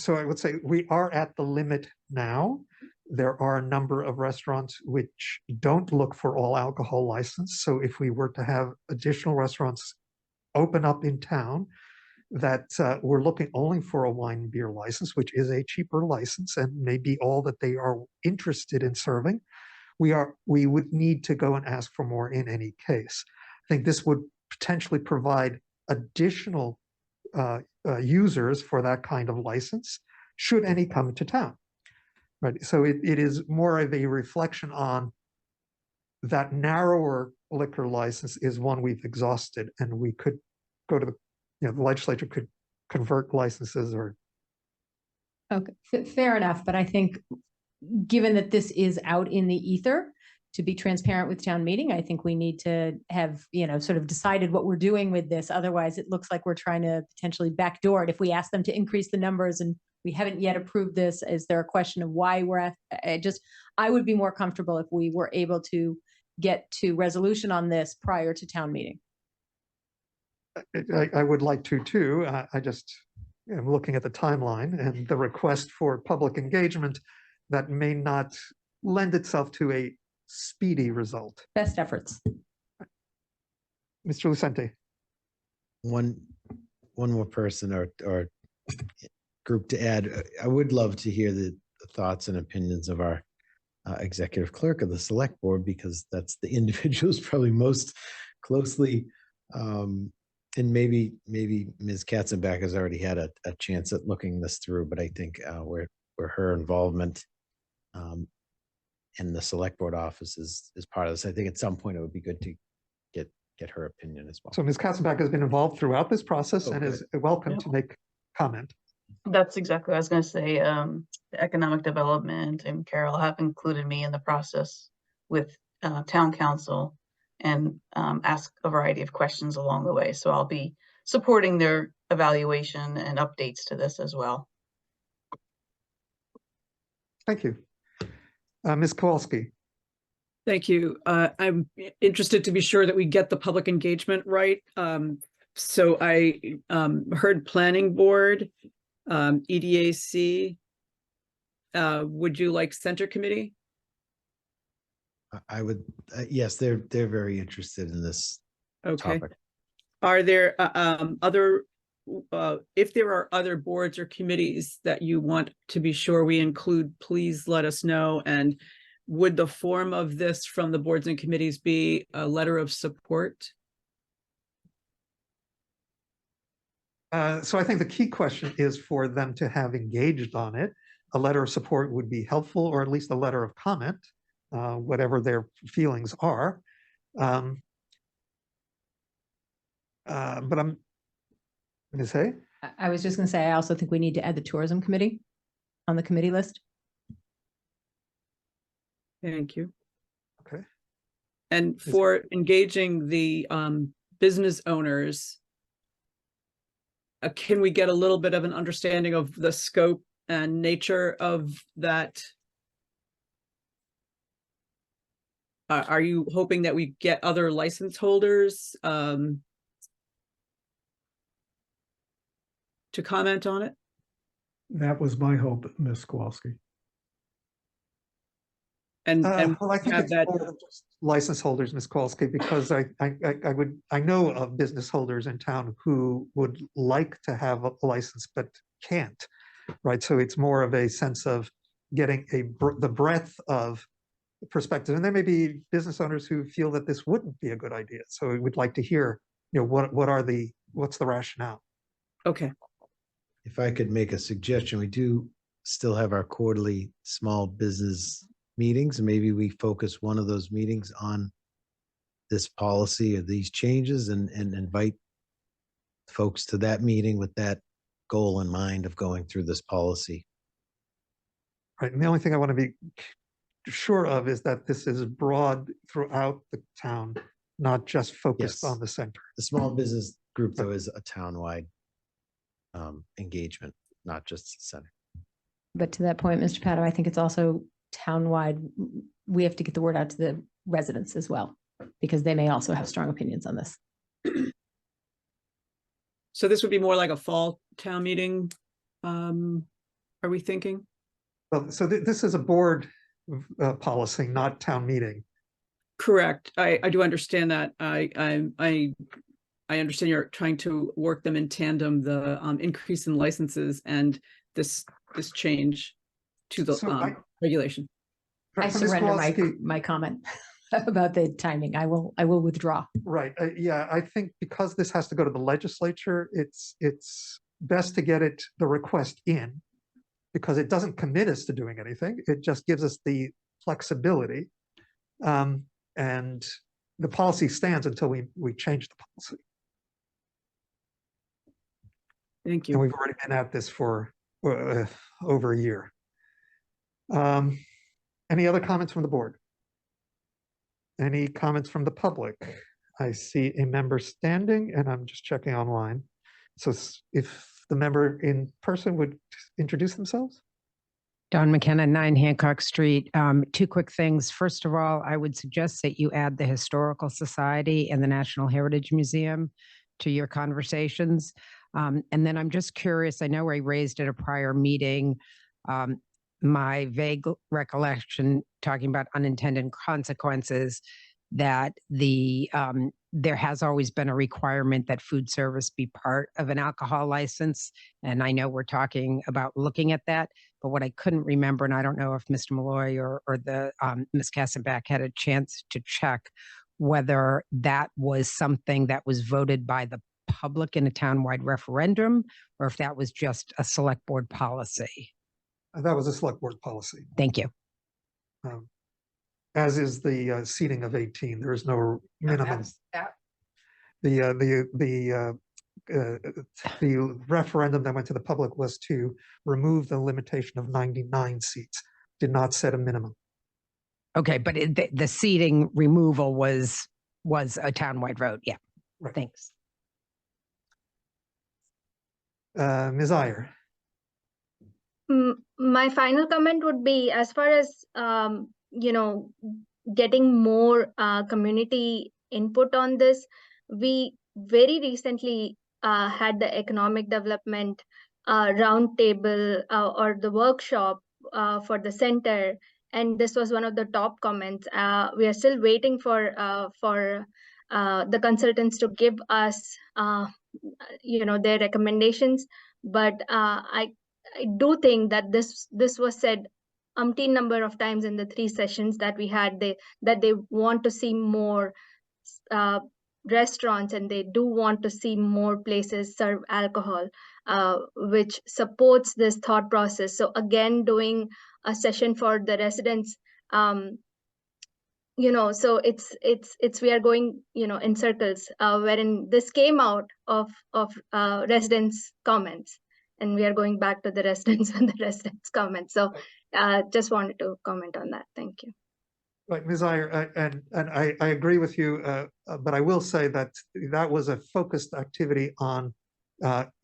I would say we are at the limit now. There are a number of restaurants which don't look for all alcohol license. So if we were to have additional restaurants open up in town that we're looking only for a wine and beer license, which is a cheaper license and may be all that they are interested in serving, we would need to go and ask for more in any case. I think this would potentially provide additional users for that kind of license, should any come to town. Right. So it is more of a reflection on that narrower liquor license is one we've exhausted, and we could go to the legislature could convert licenses or. Okay, fair enough. But I think given that this is out in the ether, to be transparent with town meeting, I think we need to have, sort of decided what we're doing with this. Otherwise, it looks like we're trying to potentially backdoor it. If we ask them to increase the numbers and we haven't yet approved this. Is there a question of why we're at, I would be more comfortable if we were able to get to resolution on this prior to town meeting. I would like to too. I just am looking at the timeline and the request for public engagement that may not lend itself to a speedy result. Best efforts. Mr. Lucente. One more person or group to add. I would love to hear the thoughts and opinions of our executive clerk of the select board, because that's the individual who's probably most closely and maybe Ms. Katzenbach has already had a chance at looking this through, but I think where her involvement in the select board office is part of this. I think at some point it would be good to get her opinion as well. So Ms. Katzenbach has been involved throughout this process and is welcome to make comment. That's exactly what I was going to say. The economic development and Carol have included me in the process with town council and ask a variety of questions along the way. So I'll be supporting their evaluation and updates to this as well. Thank you. Ms. Kowalski. Thank you. I'm interested to be sure that we get the public engagement right. So I heard planning board, EDAC. Would you like center committee? I would, yes, they're very interested in this topic. Are there other, if there are other boards or committees that you want to be sure we include, please let us know. And would the form of this from the boards and committees be a letter of support? So I think the key question is for them to have engaged on it. A letter of support would be helpful, or at least a letter of comment, whatever their feelings are. But I'm, Ms. Hay? I was just going to say, I also think we need to add the tourism committee on the committee list. Thank you. Okay. And for engaging the business owners, can we get a little bit of an understanding of the scope and nature of that? Are you hoping that we get other license holders to comment on it? That was my hope, Ms. Kowalski. And well, I think it's more than just license holders, Ms. Kowalski, because I know of business holders in town who would like to have a license but can't, right? So it's more of a sense of getting the breadth of perspective, and there may be business owners who feel that this wouldn't be a good idea. So we would like to hear, what's the rationale? Okay. If I could make a suggestion, we do still have our quarterly small business meetings. Maybe we focus one of those meetings on this policy or these changes and invite folks to that meeting with that goal in mind of going through this policy. Right. And the only thing I want to be sure of is that this is broad throughout the town, not just focused on the center. The small business group, though, is a townwide engagement, not just the center. But to that point, Mr. Pato, I think it's also townwide. We have to get the word out to the residents as well, because they may also have strong opinions on this. So this would be more like a fall town meeting, are we thinking? Well, so this is a board policy, not town meeting. Correct. I do understand that. I understand you're trying to work them in tandem, the increase in licenses and this change to the regulation. I surrender my comment about the timing. I will withdraw. Right. Yeah, I think because this has to go to the legislature, it's best to get the request in, because it doesn't commit us to doing anything. It just gives us the flexibility. And the policy stands until we change the policy. Thank you. And we've already been at this for over a year. Any other comments from the board? Any comments from the public? I see a member standing, and I'm just checking online. So if the member in person would introduce themselves? Dawn McKenna, 9 Hancock Street. Two quick things. First of all, I would suggest that you add the Historical Society and the National Heritage Museum to your conversations. And then I'm just curious, I know I raised at a prior meeting, my vague recollection talking about unintended consequences, that there has always been a requirement that food service be part of an alcohol license. And I know we're talking about looking at that, but what I couldn't remember, and I don't know if Mr. Malloy or Ms. Kassenbach had a chance to check whether that was something that was voted by the public in a townwide referendum, or if that was just a select board policy. That was a select board policy. Thank you. As is the seating of 18. There is no minimum. The referendum that went to the public was to remove the limitation of 99 seats, did not set a minimum. Okay, but the seating removal was a townwide vote. Yeah, right. Thanks. Ms. Iyer. My final comment would be, as far as getting more community input on this, we very recently had the economic development roundtable or the workshop for the center, and this was one of the top comments. We are still waiting for the consultants to give us their recommendations, but I do think that this was said umpteen number of times in the 3 sessions that we had, that they want to see more restaurants, and they do want to see more places serve alcohol, which supports this thought process. So again, doing a session for the residents, so it's we are going in circles, wherein this came out of residents' comments, and we are going back to the residents and the residents' comments. So just wanted to comment on that. Thank you. Right, Ms. Iyer, and I agree with you, but I will say that that was a focused activity on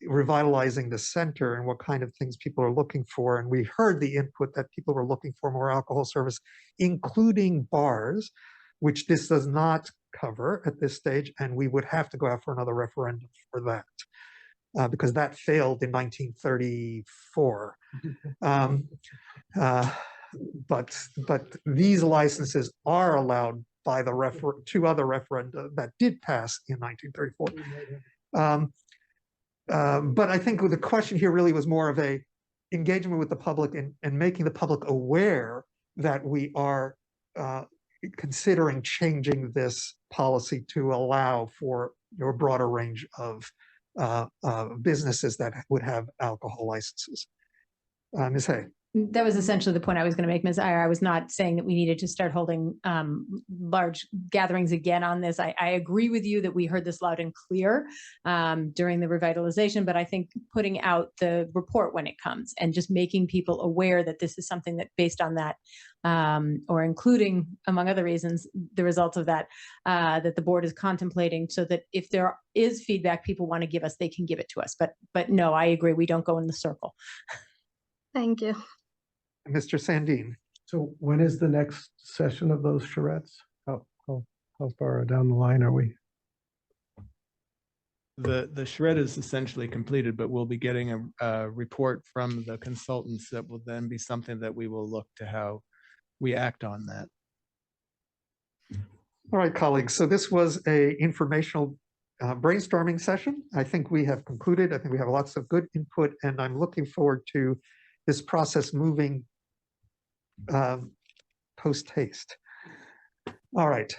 revitalizing the center and what kind of things people are looking for. And we heard the input that people were looking for more alcohol service, including bars, which this does not cover at this stage. And we would have to go out for another referendum for that. Because that failed in 1934. But these licenses are allowed by the 2 other referenda that did pass in 1934. But I think the question here really was more of a engagement with the public and making the public aware that we are considering changing this policy to allow for a broader range of businesses that would have alcohol licenses. Ms. Hay. That was essentially the point I was going to make, Ms. Iyer. I was not saying that we needed to start holding large gatherings again on this. I agree with you that we heard this loud and clear during the revitalization, but I think putting out the report when it comes and just making people aware that this is something that, based on that, or including, among other reasons, the results of that, that the board is contemplating, so that if there is feedback people want to give us, they can give it to us. But no, I agree. We don't go in the circle. Thank you. Mr. Sandin. So when is the next session of those charrettes? How far down the line are we? The shred is essentially completed, but we'll be getting a report from the consultants that will then be something that we will look to how we act on that. All right, colleagues. So this was a informational brainstorming session. I think we have concluded. I think we have lots of good input, and I'm looking forward to this process moving post haste. All right.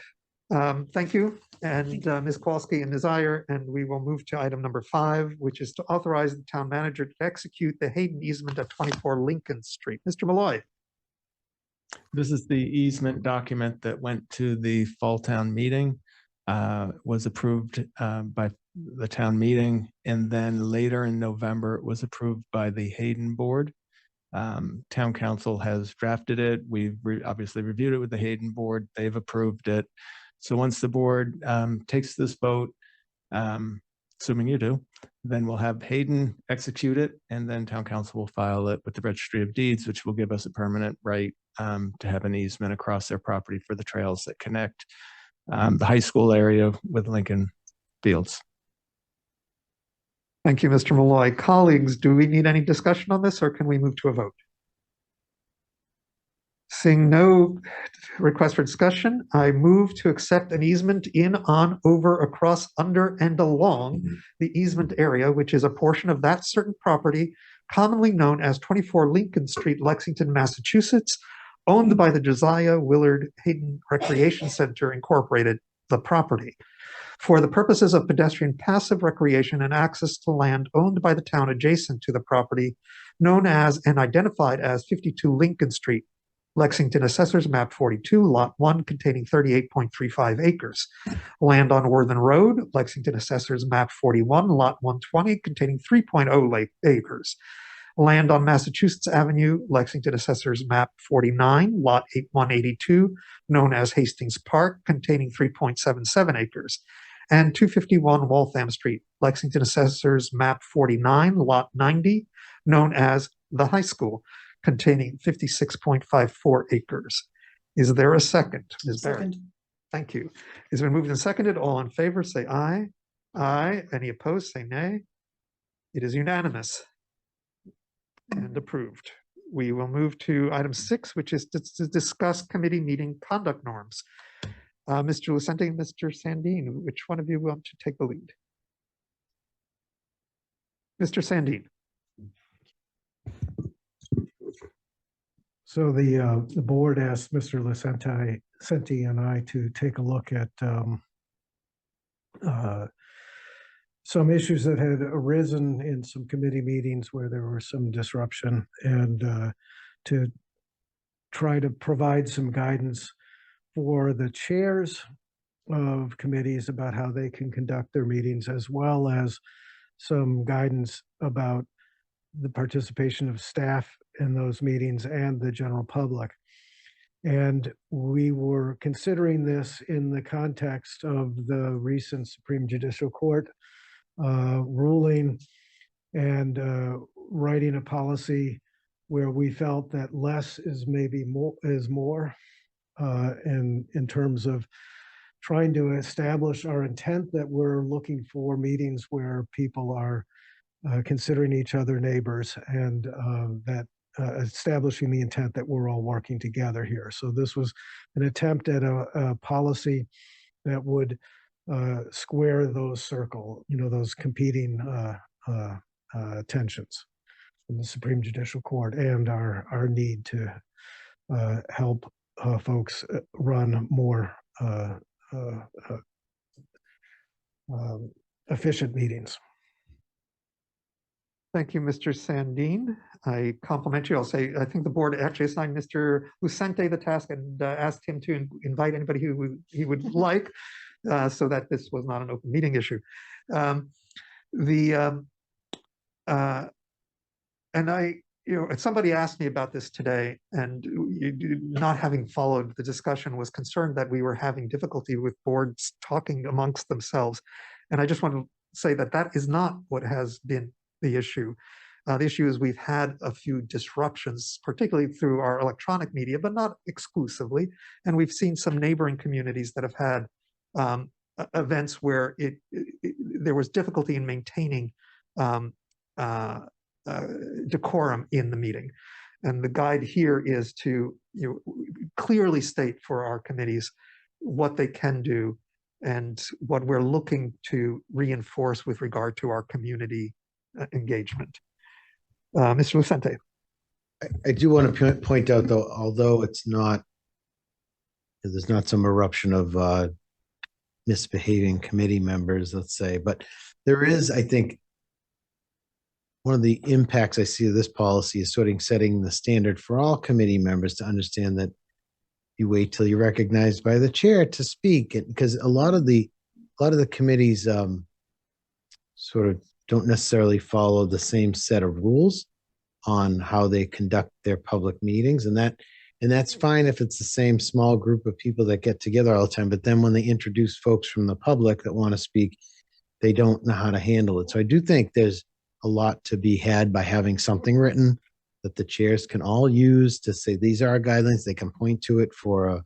Thank you. And Ms. Kowalski and Ms. Iyer, and we will move to item number 5, which is to authorize the town manager to execute the Hayden easement at 24 Lincoln Street. Mr. Malloy. This is the easement document that went to the fall town meeting, was approved by the town meeting, and then later in November it was approved by the Hayden board. Town council has drafted it. We've obviously reviewed it with the Hayden board. They've approved it. So once the board takes this vote, assuming you do, then we'll have Hayden execute it, and then town council will file it with the registry of deeds, which will give us a permanent right to have an easement across their property for the trails that connect the high school area with Lincoln Fields. Thank you, Mr. Malloy. Colleagues, do we need any discussion on this, or can we move to a vote? Seeing no request for discussion, I move to accept an easement in, on, over, across, under, and along the easement area, which is a portion of that certain property commonly known as 24 Lincoln Street, Lexington, Massachusetts, owned by the Josiah Willard Hayden Recreation Center Incorporated, the property, for the purposes of pedestrian passive recreation and access to land owned by the town adjacent to the property, known as and identified as 52 Lincoln Street, Lexington Assessors Map 42, Lot 1, containing 38.35 acres. Land on Worthen Road, Lexington Assessors Map 41, Lot 120, containing 3.0 acres. Land on Massachusetts Avenue, Lexington Assessors Map 49, Lot 182, known as Hastings Park, containing 3.77 acres. And 251 Waltham Street, Lexington Assessors Map 49, Lot 90, known as the High School, containing 56.54 acres. Is there a second? Ms. Barrett? Second. Thank you. It's been moved and seconded. All in favor, say aye. Aye. Any opposed, say nay. It is unanimous and approved. We will move to item 6, which is to discuss committee meeting conduct norms. Mr. Lucente and Mr. Sandin, which one of you want to take the lead? Mr. Sandin. So the board asked Mr. Lucente and I to take a look at some issues that had arisen in some committee meetings where there was some disruption, and to try to provide some guidance for the chairs of committees about how they can conduct their meetings, as well as some guidance about the participation of staff in those meetings and the general public. And we were considering this in the context of the recent Supreme Judicial Court ruling and writing a policy where we felt that less is maybe more in terms of trying to establish our intent that we're looking for meetings where people are considering each other neighbors, and that establishing the intent that we're all working together here. So this was an attempt at a policy that would square those those competing tensions from the Supreme Judicial Court and our need to help folks run more efficient meetings. Thank you, Mr. Sandin. I compliment you. I'll say, I think the board actually assigned Mr. Lucente the task and asked him to invite anybody who he would like, so that this was not an open meeting issue. And somebody asked me about this today, and not having followed the discussion, was concerned that we were having difficulty with boards talking amongst themselves. And I just want to say that that is not what has been the issue. The issue is we've had a few disruptions, particularly through our electronic media, but not exclusively. And we've seen some neighboring communities that have had events where there was difficulty in maintaining decorum in the meeting. And the guide here is to clearly state for our committees what they can do and what we're looking to reinforce with regard to our community engagement. Mr. Lucente. I do want to point out, though, although it's not, there's not some eruption of misbehaving committee members, let's say, but there is, I think, one of the impacts I see of this policy is sort of setting the standard for all committee members to understand that you wait till you're recognized by the chair to speak, because a lot of the committees sort of don't necessarily follow the same set of rules on how they conduct their public meetings, and that's fine if it's the same small group of people that get together all the time. But then when they introduce folks from the public that want to speak, they don't know how to handle it. So I do think there's a lot to be had by having something written that the chairs can all use to say, these are our guidelines. They can point to it for a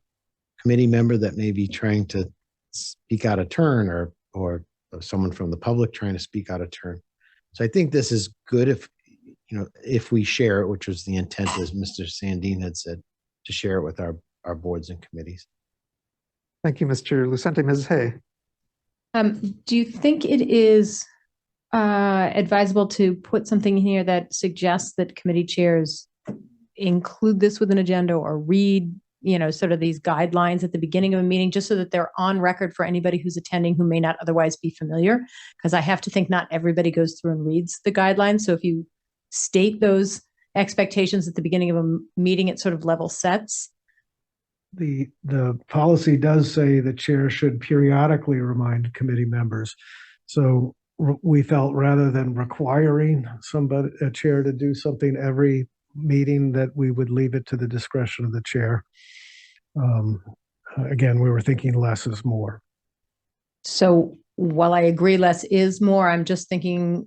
committee member that may be trying to speak out of turn, or someone from the public trying to speak out of turn. So I think this is good if we share it, which was the intent, as Mr. Sandin had said, to share it with our boards and committees. Thank you, Mr. Lucente. Ms. Hay? Do you think it is advisable to put something in here that suggests that committee chairs include this with an agenda or read, sort of these guidelines at the beginning of a meeting, just so that they're on record for anybody who's attending who may not otherwise be familiar? Because I have to think not everybody goes through and reads the guidelines. So if you state those expectations at the beginning of a meeting, it sort of level sets. The policy does say the chair should periodically remind committee members. So we felt, rather than requiring a chair to do something every meeting, that we would leave it to the discretion of the chair. Again, we were thinking less is more. So while I agree less is more, I'm just thinking,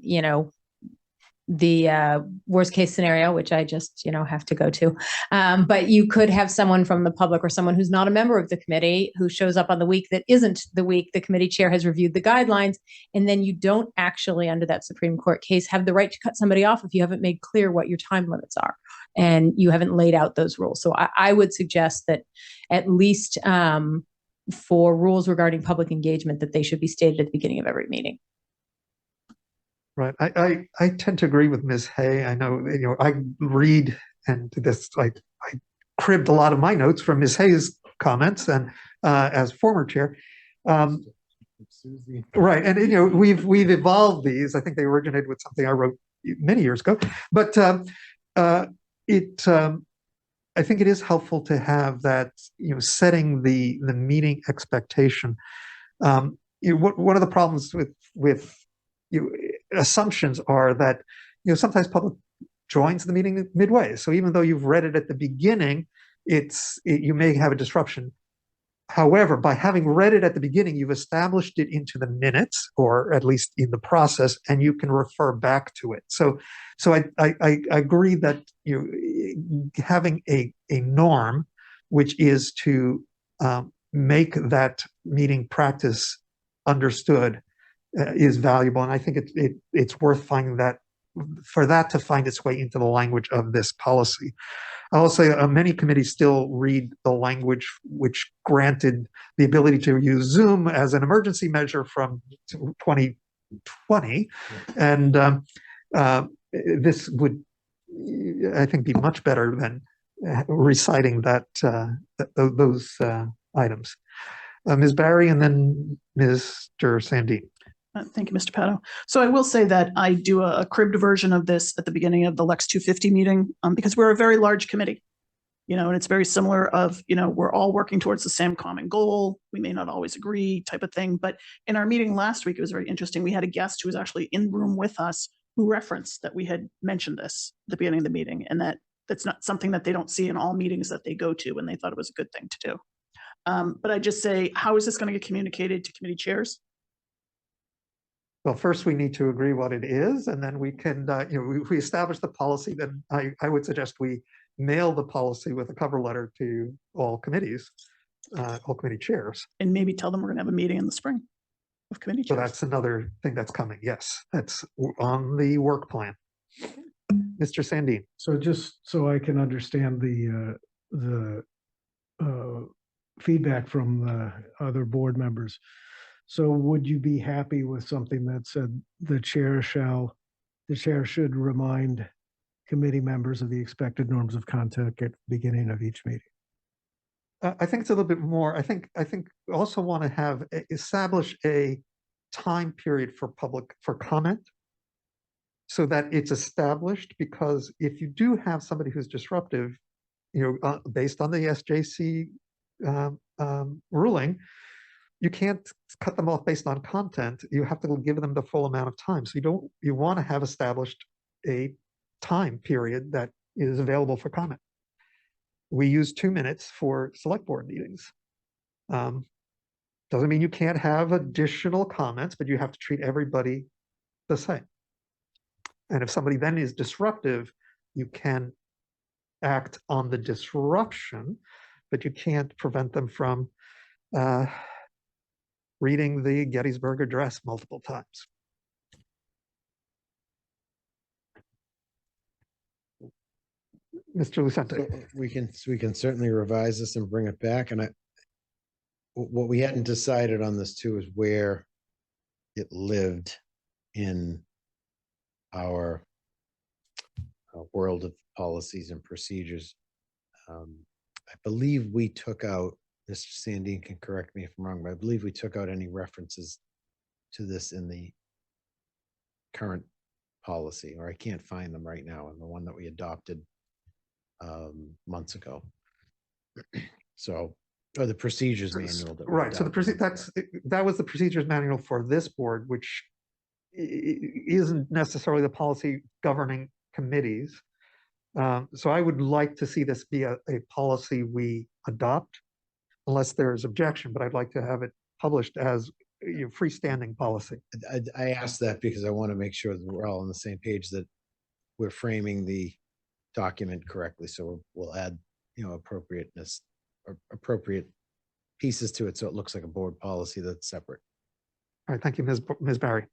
the worst case scenario, which I just, have to go to. But you could have someone from the public or someone who's not a member of the committee who shows up on the week that isn't the week the committee chair has reviewed the guidelines. And then you don't actually, under that Supreme Court case, have the right to cut somebody off if you haven't made clear what your time limits are and you haven't laid out those rules. So I would suggest that at least for rules regarding public engagement, that they should be stated at the beginning of every meeting. Right. I tend to agree with Ms. Hay. I know, I read, and this, I cribbed a lot of my notes from Ms. Hay's comments, and as former chair. Right. And, we've evolved these. I think they originated with something I wrote many years ago, but I think it is helpful to have that, setting the meeting expectation. One of the problems with assumptions are that sometimes public joins the meeting midway. So even though you've read it at the beginning, you may have a disruption. However, by having read it at the beginning, you've established it into the minutes, or at least in the process, and you can refer back to it. So I agree that having a norm, which is to make that meeting practice understood, is valuable, and I think it's worth finding that to find its way into the language of this policy. I will say many committees still read the language which granted the ability to use Zoom as an emergency measure from 2020, and this would, I think, be much better than reciting those items. Ms. Barry, and then Mr. Sandin. Thank you, Mr. Pato. So I will say that I do a cribbed version of this at the beginning of the Lex 250 meeting, because we're a very large committee, and it's very similar of, we're all working towards the same common goal. We may not always agree, type of thing. But in our meeting last week, it was very interesting. We had a guest who was actually in the room with us who referenced that we had mentioned this at the beginning of the meeting, and that's not something that they don't see in all meetings that they go to, and they thought it was a good thing to do. But I just say, how is this going to get communicated to committee chairs? Well, first we need to agree what it is, and then we can, if we establish the policy, then I would suggest we mail the policy with a cover letter to all committees, all committee chairs. And maybe tell them we're going to have a meeting in the spring of committee chairs. So that's another thing that's coming. Yes, that's on the work plan. Mr. Sandin. So just so I can understand the feedback from the other board members. So would you be happy with something that said the chair should remind committee members of the expected norms of conduct at the beginning of each meeting? I think it's a little bit more. I think also want to establish a time period for comment, so that it's established, because if you do have somebody who's disruptive, based on the SJC ruling, you can't cut them off based on content. You have to give them the full amount of time. So you want to have established a time period that is available for comment. We use 2 minutes for select board meetings. Doesn't mean you can't have additional comments, but you have to treat everybody the same. And if somebody then is disruptive, you can act on the disruption, but you can't prevent them from reading the Gettysburg Address multiple times. Mr. Lucente. So we can certainly revise this and bring it back. And what we hadn't decided on this too is where it lived in our world of policies and procedures. I believe we took out, Mr. Sandine can correct me if I'm wrong, but I believe we took out any references to this in the current policy, or I can't find them right now in the one that we adopted months ago. So, or the procedures manual. That right. So that was the procedures manual for this board, which isn't necessarily the policy governing committees. So I would like to see this be a policy we adopt, unless there's objection, but I'd like to have it published as a freestanding policy. I asked that because I want to make sure that we're all on the same page, that we're framing the document correctly. So we'll add, appropriateness or appropriate pieces to it, so it looks like a board policy that's separate. All right, thank you, Ms. Barry.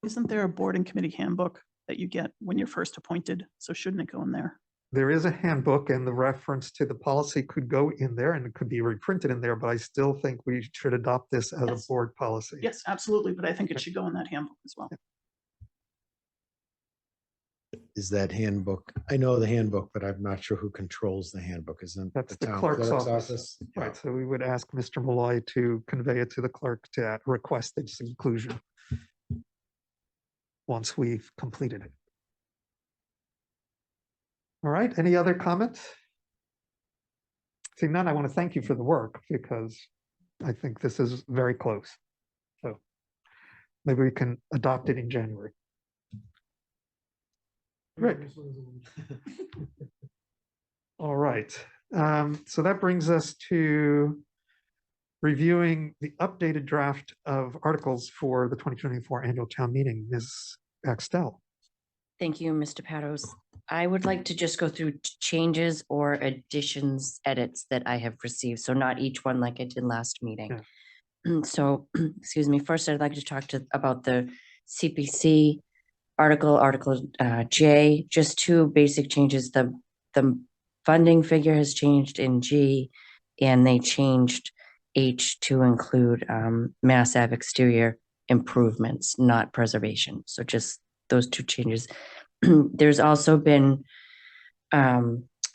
Isn't there a board and committee handbook that you get when you're first appointed? So shouldn't it go in there? There is a handbook, and the reference to the policy could go in there, and it could be reprinted in there, but I still think we should adopt this as a board policy. Yes, absolutely. But I think it should go in that handbook as well. Is that handbook? I know the handbook, but I'm not sure who controls the handbook. Isn't That's the the town clerk's clerk's office. office? Right, so we would ask Mr. Malloy to convey it to the clerk to request its inclusion once we've completed it. All right, any other comments? Seeing none, I want to thank you for the work, because I think this is very close. So maybe we can adopt it in January. Great. All right, so that brings us to reviewing the updated draft of articles for the 2024 annual town meeting. Ms. Axtell. Thank you, Mr. Patos. I would like to just go through changes or additions, edits that I have received. So not each one like I did last meeting. Yeah. So, excuse me, first I'd like to talk about the CPC Article J, just two basic changes. The funding figure has changed in G, and they changed H to include Mass Ave exterior improvements, not preservation. So just those two changes. There's also been, I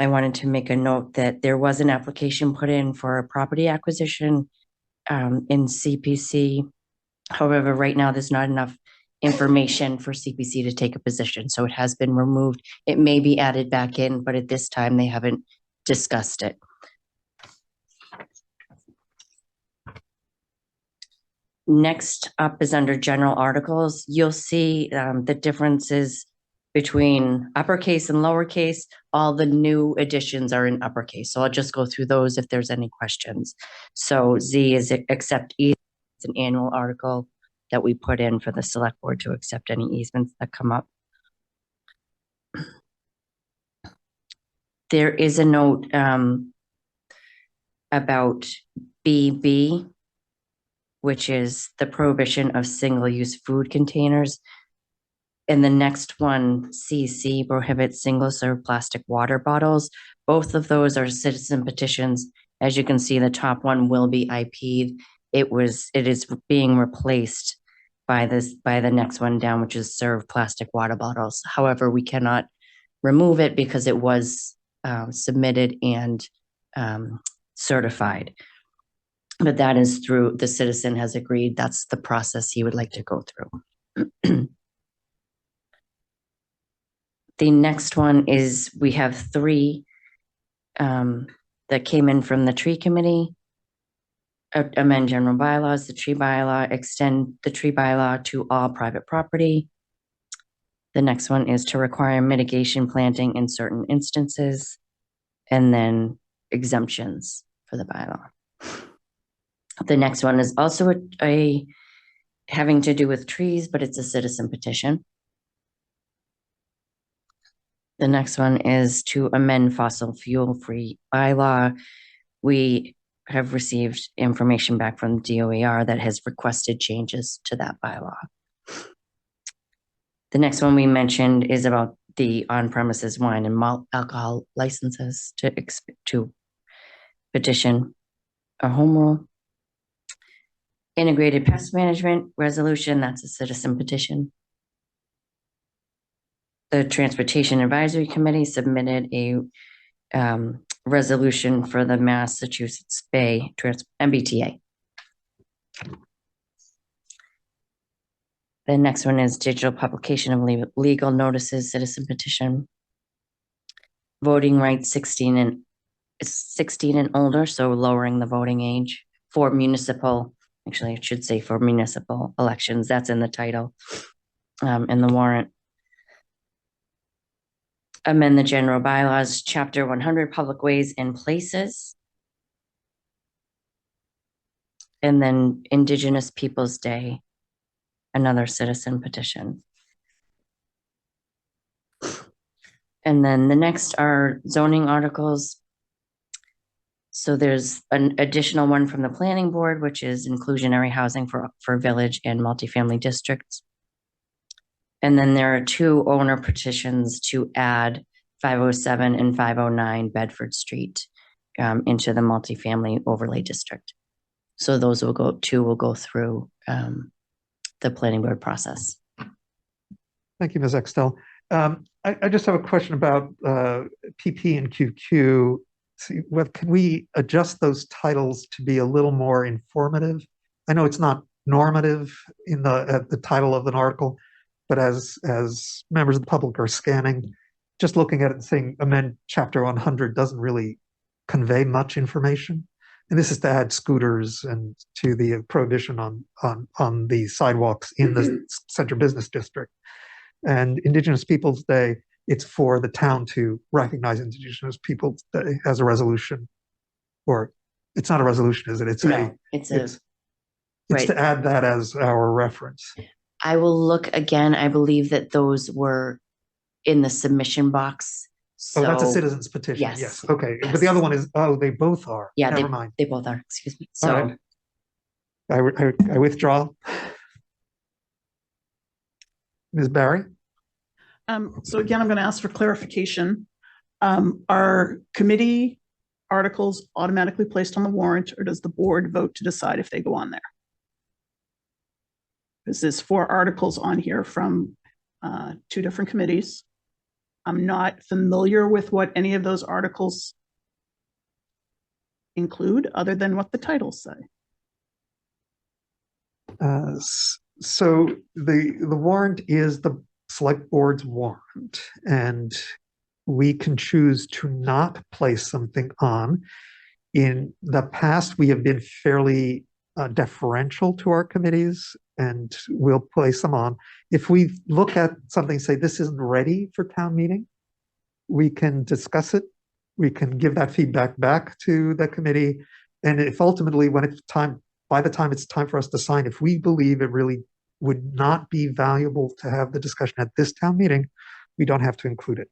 wanted to make a note that there was an application put in for a property acquisition in CPC. However, right now there's not enough information for CPC to take a position. So it has been removed. It may be added back in, but at this time they haven't discussed it. Next up is under general articles. You'll see the differences between uppercase and lowercase. All the new additions are in uppercase. So I'll just go through those if there's any questions. So Z is accept easement. It's an annual article that we put in for the select board to accept any easements that come up. There is a note about BB, which is the prohibition of single-use food containers. And the next one, CC, prohibits single-serve plastic water bottles. Both of those are citizen petitions. As you can see, the top one will be IP'd. It is being replaced by the next one down, which is serve plastic water bottles. However, we cannot remove it because it was submitted and certified. But that is through, the citizen has agreed that's the process he would like to go through. The next one is, we have three that came in from the tree committee. Amend general bylaws, the tree bylaw, extend the tree bylaw to all private property. The next one is to require mitigation planting in certain instances, and then exemptions for the bylaw. The next one is also a having to do with trees, but it's a citizen petition. The next one is to amend fossil fuel-free bylaw. We have received information back from DOER that has requested changes to that bylaw. The next one we mentioned is about the on-premises wine and malt alcohol licenses to petition a home rule. Integrated pest management resolution, that's a citizen petition. The Transportation Advisory Committee submitted a resolution for the Massachusetts Bay MBTA. The next one is digital publication of legal notices, citizen petition. Voting rights 16 and older, so lowering the voting age for municipal, actually it should say for municipal elections, that's in the title, in the warrant. Amend the general bylaws, chapter 100, public ways and places. And then Indigenous Peoples Day, another citizen petition. And then the next are zoning articles. So there's an additional one from the planning board, which is inclusionary housing for village and multifamily districts. And then there are 2 owner petitions to add 507 and 509 Bedford Street into the multifamily overlay district. So those will go through the planning board process. Thank you, Ms. Extel. I just have a question about PP and QQ. See, can we adjust those titles to be a little more informative? I know it's not normative in the title of an article, but as members of the public are scanning, just looking at it and saying amend chapter 100 doesn't really convey much information. And this is to add scooters and to the prohibition on the sidewalks in the central business district. And Indigenous Peoples Day, it's for the town to recognize Indigenous Peoples Day as a resolution. Or it's not a resolution, is it? It's to add that as our reference. I will look again. I believe that those were in the submission box. So, that's a citizen's petition. Yes. Okay. Yes. But the other one is, they both are. Yeah, Never mind. They both are. Excuse me. All So right. I withdraw. Ms. Barry? So again, I'm going to ask for clarification. Are committee articles automatically placed on the warrant, or does the board vote to decide if they go on there? Because there's 4 articles on here from 2 different committees. I'm not familiar with what any of those articles include, other than what the titles say. So the warrant is the select board's warrant, and we can choose to not place something on. In the past, we have been fairly deferential to our committees, and we'll place them on. If we look at something, say this isn't ready for town meeting, we can discuss it. We can give that feedback back to the committee. And if ultimately, when it's time, by the time it's time for us to sign, if we believe it really would not be valuable to have the discussion at this town meeting, we don't have to include it.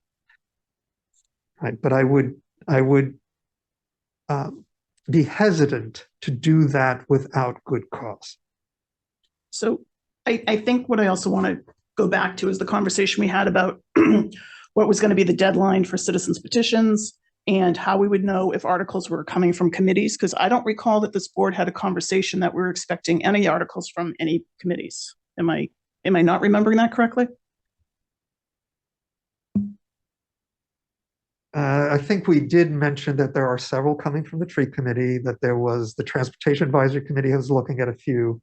Right, but I would be hesitant to do that without good cause. So I think what I also want to go back to is the conversation we had about what was going to be the deadline for citizens petitions and how we would know if articles were coming from committees, because I don't recall that this board had a conversation that we're expecting any articles from any committees. Am I not remembering that correctly? I think we did mention that there are several coming from the tree committee, that there was the Transportation Advisory Committee who's looking at a few.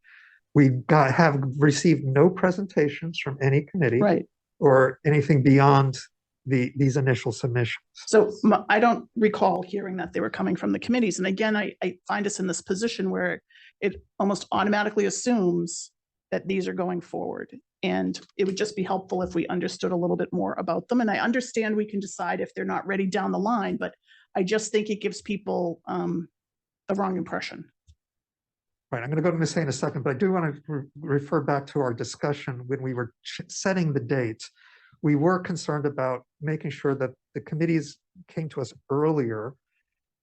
We have received no presentations from any committee, right, or anything beyond these initial submissions. So I don't recall hearing that they were coming from the committees. And again, I find us in this position where it almost automatically assumes that these are going forward. And it would just be helpful if we understood a little bit more about them. And I understand we can decide if they're not ready down the line, but I just think it gives people the wrong impression. Right, I'm going to go to Ms. Hay in a second, but I do want to refer back to our discussion when we were setting the dates. We were concerned about making sure that the committees came to us earlier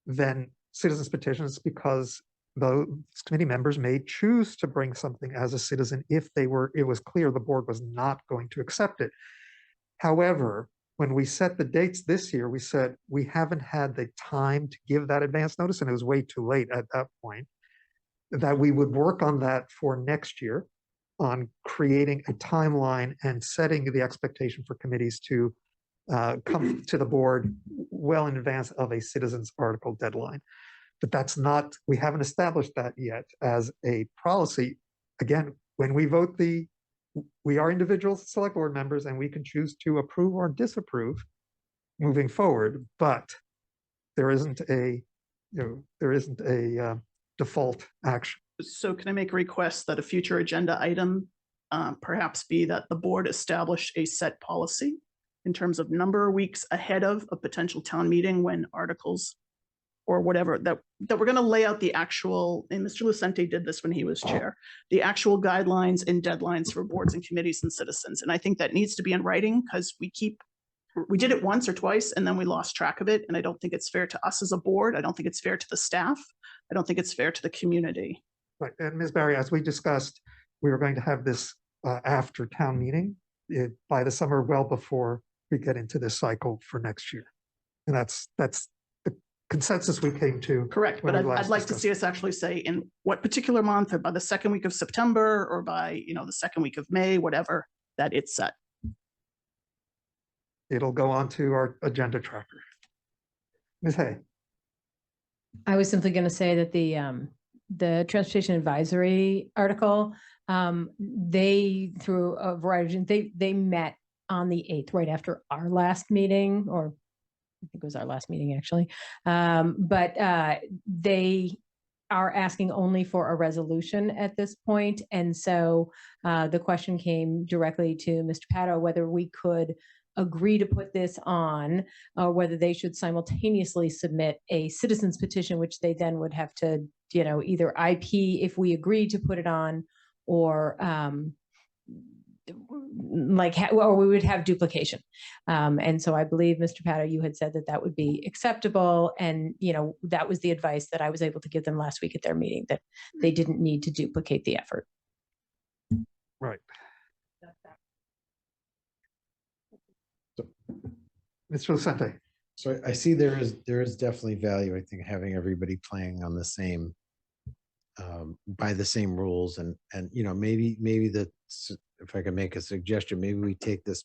than citizens petitions, because those committee members may choose to bring something as a citizen if it was clear the board was not going to accept it. However, when we set the dates this year, we said we haven't had the time to give that advance notice, and it was way too late at that point, that we would work on that for next year, on creating a timeline and setting the expectation for committees to come to the board well in advance of a citizens article deadline. But that's not, we haven't established that yet as a policy. Again, when we vote we are individual select board members, and we can choose to approve or disapprove moving forward, but there isn't a default action. So can I make a request that a future agenda item perhaps be that the board establish a set policy in terms of number of weeks ahead of a potential town meeting when articles or whatever, that we're going to lay out the actual, and Mr. Lucente did this when he was chair, the actual guidelines and deadlines for boards and committees and citizens. And I think that needs to be in writing, because we did it once or twice and then we lost track of it. And I don't think it's fair to us as a board. I don't think it's fair to the staff. I don't think it's fair to the community. Right, and Ms. Barry, as we discussed, we were going to have this after town meeting by the summer, well before we get into this cycle for next year. And that's the consensus we came to. Correct, but I'd like to see us actually say in what particular month, or by the second week of September, or by the second week of May, whatever, that it's set. It'll go on to our agenda tracker. Ms. Hay. I was simply going to say that the Transportation Advisory article, they, through a variety of, they met on the 8th, right after our last meeting, or I think it was our last meeting actually. But they are asking only for a resolution at this point. And so the question came directly to Mr. Pato, whether we could agree to put this on, or whether they should simultaneously submit a citizens petition, which they then would have to, either IP if we agree to put it on, or or we would have duplication. And so I believe, Mr. Pato, you had said that would be acceptable. And, that was the advice that I was able to give them last week at their meeting, that they didn't need to duplicate the effort. Right. Mr. Lucente. So I see there is definitely value, I think, having everybody playing on the same by the same rules, and maybe that, if I can make a suggestion, maybe we take this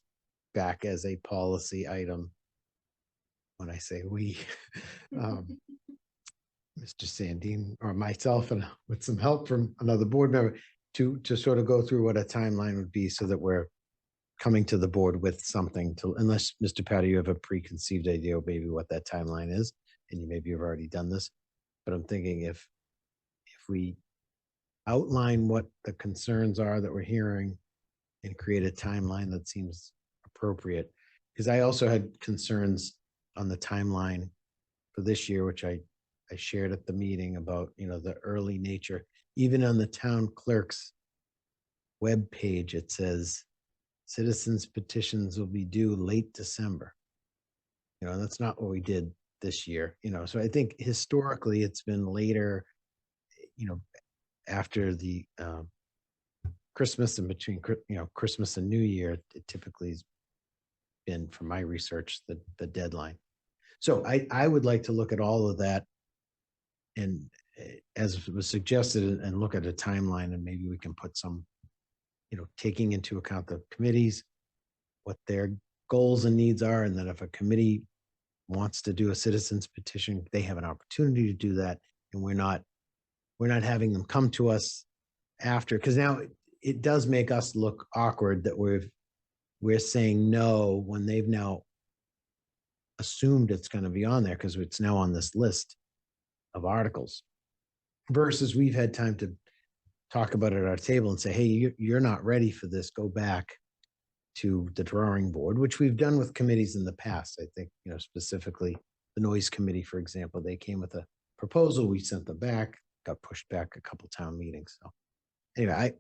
back as a policy item. When I say we, Mr. Sandine or myself, and with some help from another board member, to sort of go through what a timeline would be, so that we're coming to the board with something to, unless Mr. Patty, you have a preconceived idea of maybe what that timeline is, and you maybe have already done this, but I'm thinking if we outline what the concerns are that we're hearing and create a timeline that seems appropriate, because I also had concerns on the timeline for this year, which I shared at the meeting about, the early nature. Even on the town clerk's webpage, it says citizens petitions will be due late December. That's not what we did this year. So I think historically it's been later, after the Christmas, and between Christmas and New Year, it typically has been, from my research, the deadline. So I would like to look at all of that, and as was suggested, and look at a timeline, and maybe we can put some, taking into account the committees, what their goals and needs are, and then if a committee wants to do a citizens petition, they have an opportunity to do that, and we're not having them come to us after, because now it does make us look awkward that we're saying no when they've now assumed it's going to be on there, because it's now on this list of articles, versus we've had time to talk about it at our table and say, hey, you're not ready for this, go back to the drawing board, which we've done with committees in the past. I think, specifically the noise committee, for example, they came with a proposal, we sent them back, got pushed back a couple town meetings. So anyway,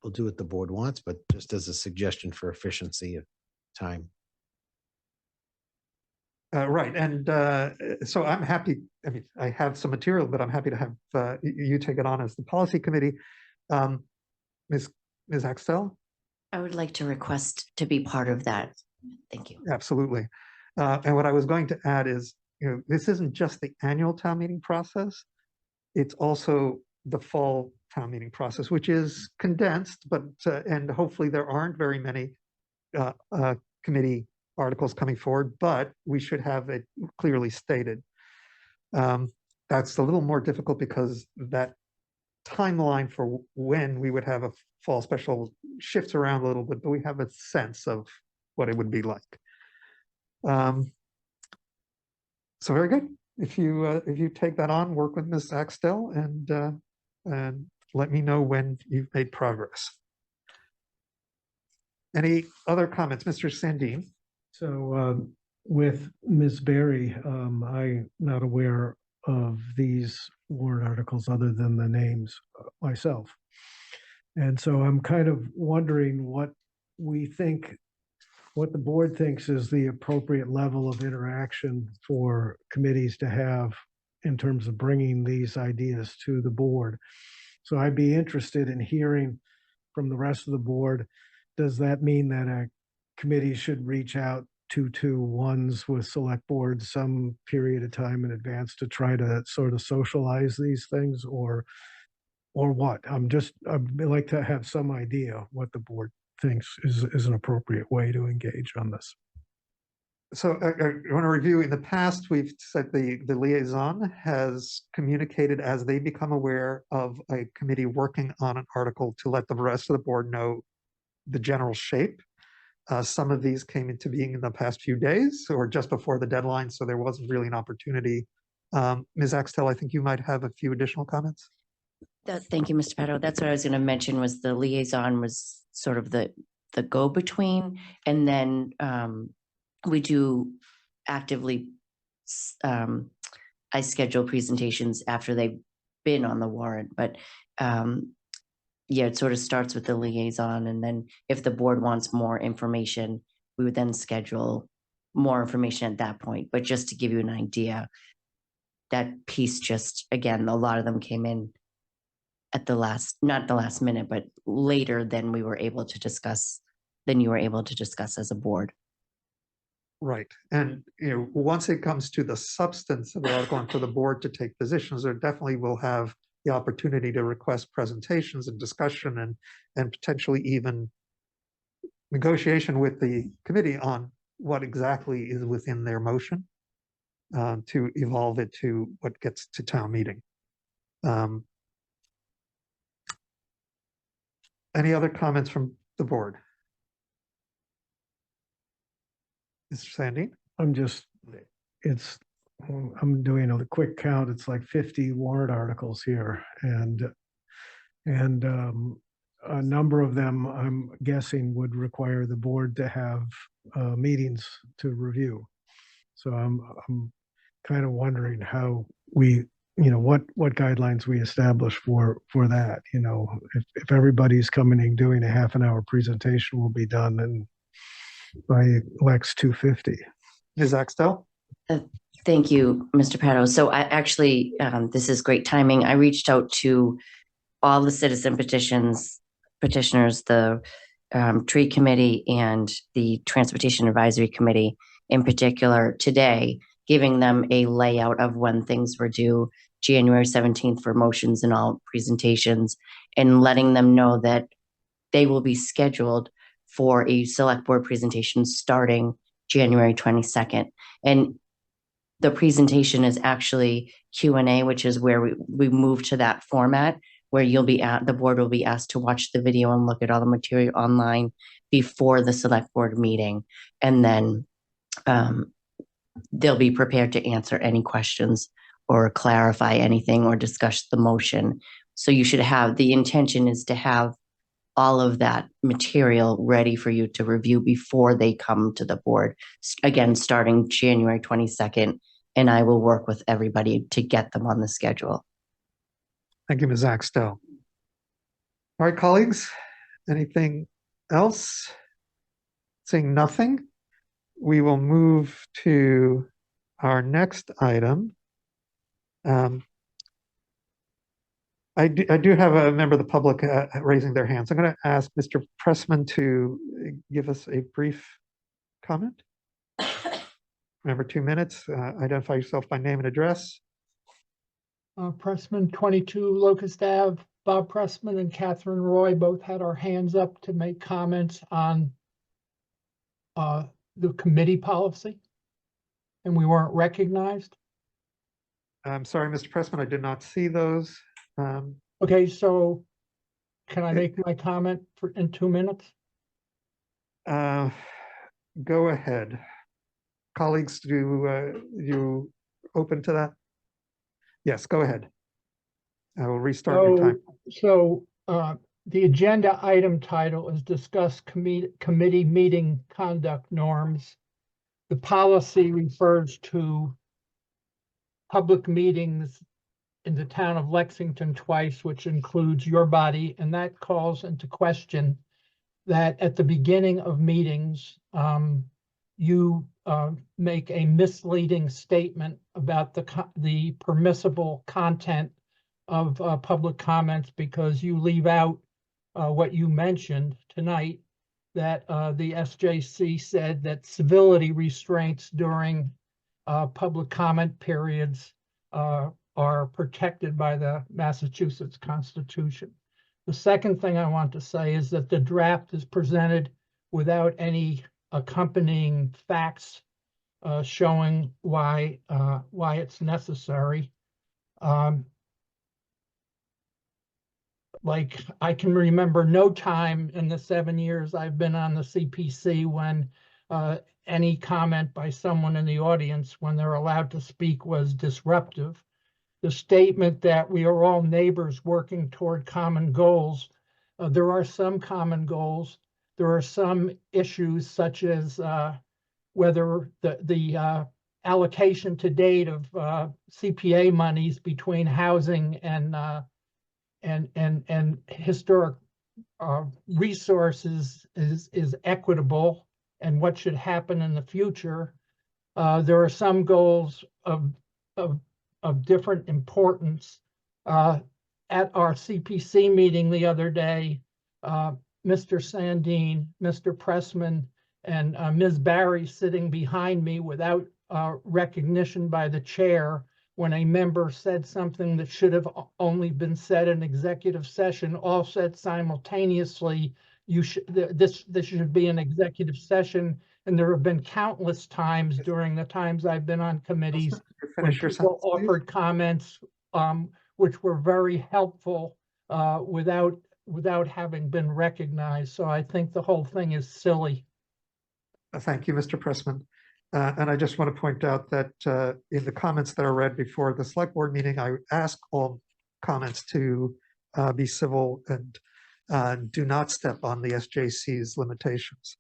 we'll do what the board wants, but just as a suggestion for efficiency of time. Right, and so I'm happy, I mean, I have some material, but I'm happy to have you take it on as the policy committee. Ms. Axtell? I would like to request to be part of that. Thank you. Absolutely. And what I was going to add is, this isn't just the annual town meeting process, it's also the fall town meeting process, which is condensed, but, and hopefully there aren't very many committee articles coming forward, but we should have it clearly stated. That's a little more difficult because that timeline for when we would have a fall special shifts around a little bit, but we have a sense of what it would be like. So very good. If you take that on, work with Ms. Axtell and let me know when you've made progress. Any other comments, Mr. Sandin? So with Ms. Berry, I'm not aware of these warrant articles other than the names myself. And so I'm kind of wondering what the board thinks is the appropriate level of interaction for committees to have in terms of bringing these ideas to the board. So I'd be interested in hearing from the rest of the board, does that mean that a committee should reach out to ones with select boards some period of time in advance to try to sort of socialize these things, or what? I'd like to have some idea what the board thinks is an appropriate way to engage on this. So I want to review. In the past, we've said the liaison has communicated as they become aware of a committee working on an article to let the rest of the board know the general shape. Some of these came into being in the past few days or just before the deadline, so there wasn't really an opportunity. Ms. Axtell, I think you might have a few additional comments. Thank you, Mr. Petto. That's what I was going to mention, was the liaison was sort of the go-between, and then we do actively, I schedule presentations after they've been on the warrant, but yeah, it sort of starts with the liaison, and then if the board wants more information, we would then schedule more information at that point. But just to give you an idea, that piece just, again, a lot of them came in at the last, not the last minute, but later than we were able to discuss, than you were able to discuss as a board. Right. And, once it comes to the substance of the article and for the board to take positions, there definitely will have the opportunity to request presentations and discussion and potentially even negotiation with the committee on what exactly is within their motion to evolve it to what gets to town meeting. Any other comments from the board? Mr. Sandin? I'm doing a quick count. It's like 50 warrant articles here, and a number of them, I'm guessing, would require the board to have meetings to review. So I'm kind of wondering how we, what guidelines we establish for that. If everybody's coming and doing a half-an-hour presentation, will be done and by Lex 250. Ms. Axtell? Thank you, Mr. Petto. So I actually, this is great timing. I reached out to all the citizen petitioners, the tree committee and the transportation advisory committee in particular today, giving them a layout of when things were due, January 17th for motions and all presentations, and letting them know that they will be scheduled for a select board presentation starting January 22nd. And the presentation is actually Q&A, which is where we move to that format where the board will be asked to watch the video and look at all the material online before the select board meeting. And then they'll be prepared to answer any questions or clarify anything or discuss the motion. So you should have, the intention is to have all of that material ready for you to review before they come to the board. Again, starting January 22nd, and I will work with everybody to get them on the schedule. Thank you, Ms. Axtell. All right, colleagues, anything else? Seeing nothing, we will move to our next item. I do have a member of the public raising their hands. I'm going to ask Mr. Pressman to give us a brief comment. Remember, 2 minutes. Identify yourself by name and address. Pressman, 22 Locust Ave. Bob Pressman and Catherine Roy both had our hands up to make comments on the committee policy, and we weren't recognized. I'm sorry, Mr. Pressman, I did not see those. Okay, so can I make my comment in 2 minutes? Go ahead. Colleagues, do you open to that? Yes, go ahead. I will restart your time. So the agenda item title is discuss committee meeting conduct norms. The policy refers to public meetings in the town of Lexington twice, which includes your body, and that calls into question that at the beginning of meetings, you make a misleading statement about the permissible content of public comments because you leave out what you mentioned tonight, that the SJC said that civility restraints during public comment periods are protected by the Massachusetts Constitution. The second thing I want to say is that the draft is presented without any accompanying facts showing why it's necessary. Like I can remember no time in the 7 years I've been on the CPC when any comment by someone in the audience when they're allowed to speak was disruptive. The statement that we are all neighbors working toward common goals, there are some common goals. There are some issues such as whether the allocation to date of CPA monies between housing and historic resources is equitable and what should happen in the future. There are some goals of different importance. At our CPC meeting the other day, Mr. Sandine, Mr. Pressman, and Ms. Barry sitting behind me without recognition by the chair when a member said something that should have only been said in executive session, all said simultaneously, this should be an executive session. And there have been countless times during the times I've been on committees when people offered comments which were very helpful without having been recognized. So I think the whole thing is silly. Thank you, Mr. Pressman. And I just want to point out that in the comments that are read before the select board meeting, I ask all comments to be civil and do not step on the SJC's limitations.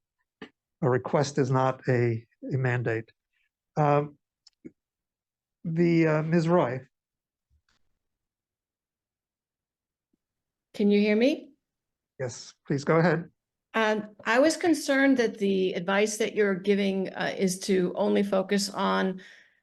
A request is not a mandate. Ms. Roy. Can you hear me? Yes, please go ahead. I was concerned that the advice that you're giving is to only focus on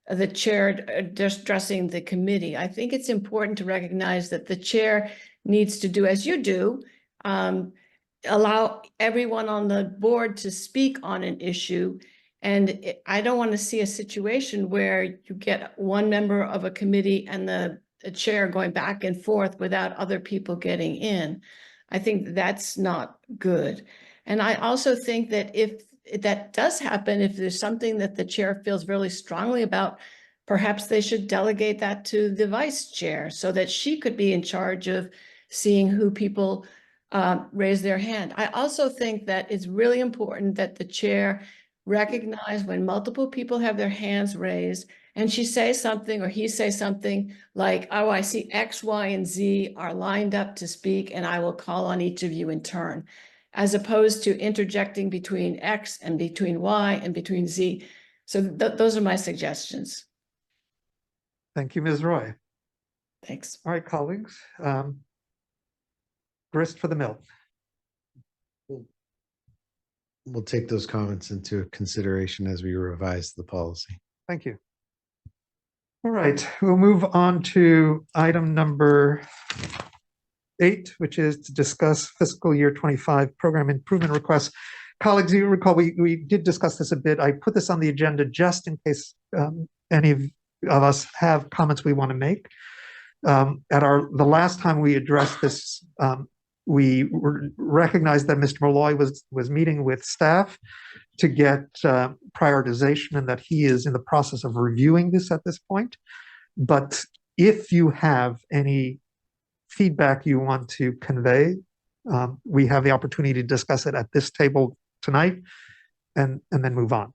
the chair addressing the committee. I think it's important to recognize that the chair needs to do as you do, allow everyone on the board to speak on an issue. And I don't want to see a situation where you get one member of a committee and the chair going back and forth without other people getting in. I think that's not good. And I also think that if that does happen, if there's something that the chair feels really strongly about, perhaps they should delegate that to the vice chair so that she could be in charge of seeing who people raise their hand. I also think that it's really important that the chair recognize when multiple people have their hands raised and she says something or he says something like, oh, I see X, Y, and Z are lined up to speak and I will call on each of you in turn, as opposed to interjecting between X and between Y and between Z. So those are my suggestions. Thank you, Ms. Roy. Thanks. All right, colleagues. Grist for the mill. We'll take those comments into consideration as we revise the policy. Thank you. All right, we'll move on to item number 8, which is to discuss fiscal year 25 program improvement requests. Colleagues, you recall we did discuss this a bit. I put this on the agenda just in case any of us have comments we want to make. At the last time we addressed this, we recognized that Mr. Malloy was meeting with staff to get prioritization, and that he is in the process of reviewing this at this point. But if you have any feedback you want to convey, we have the opportunity to discuss it at this table tonight and then move on.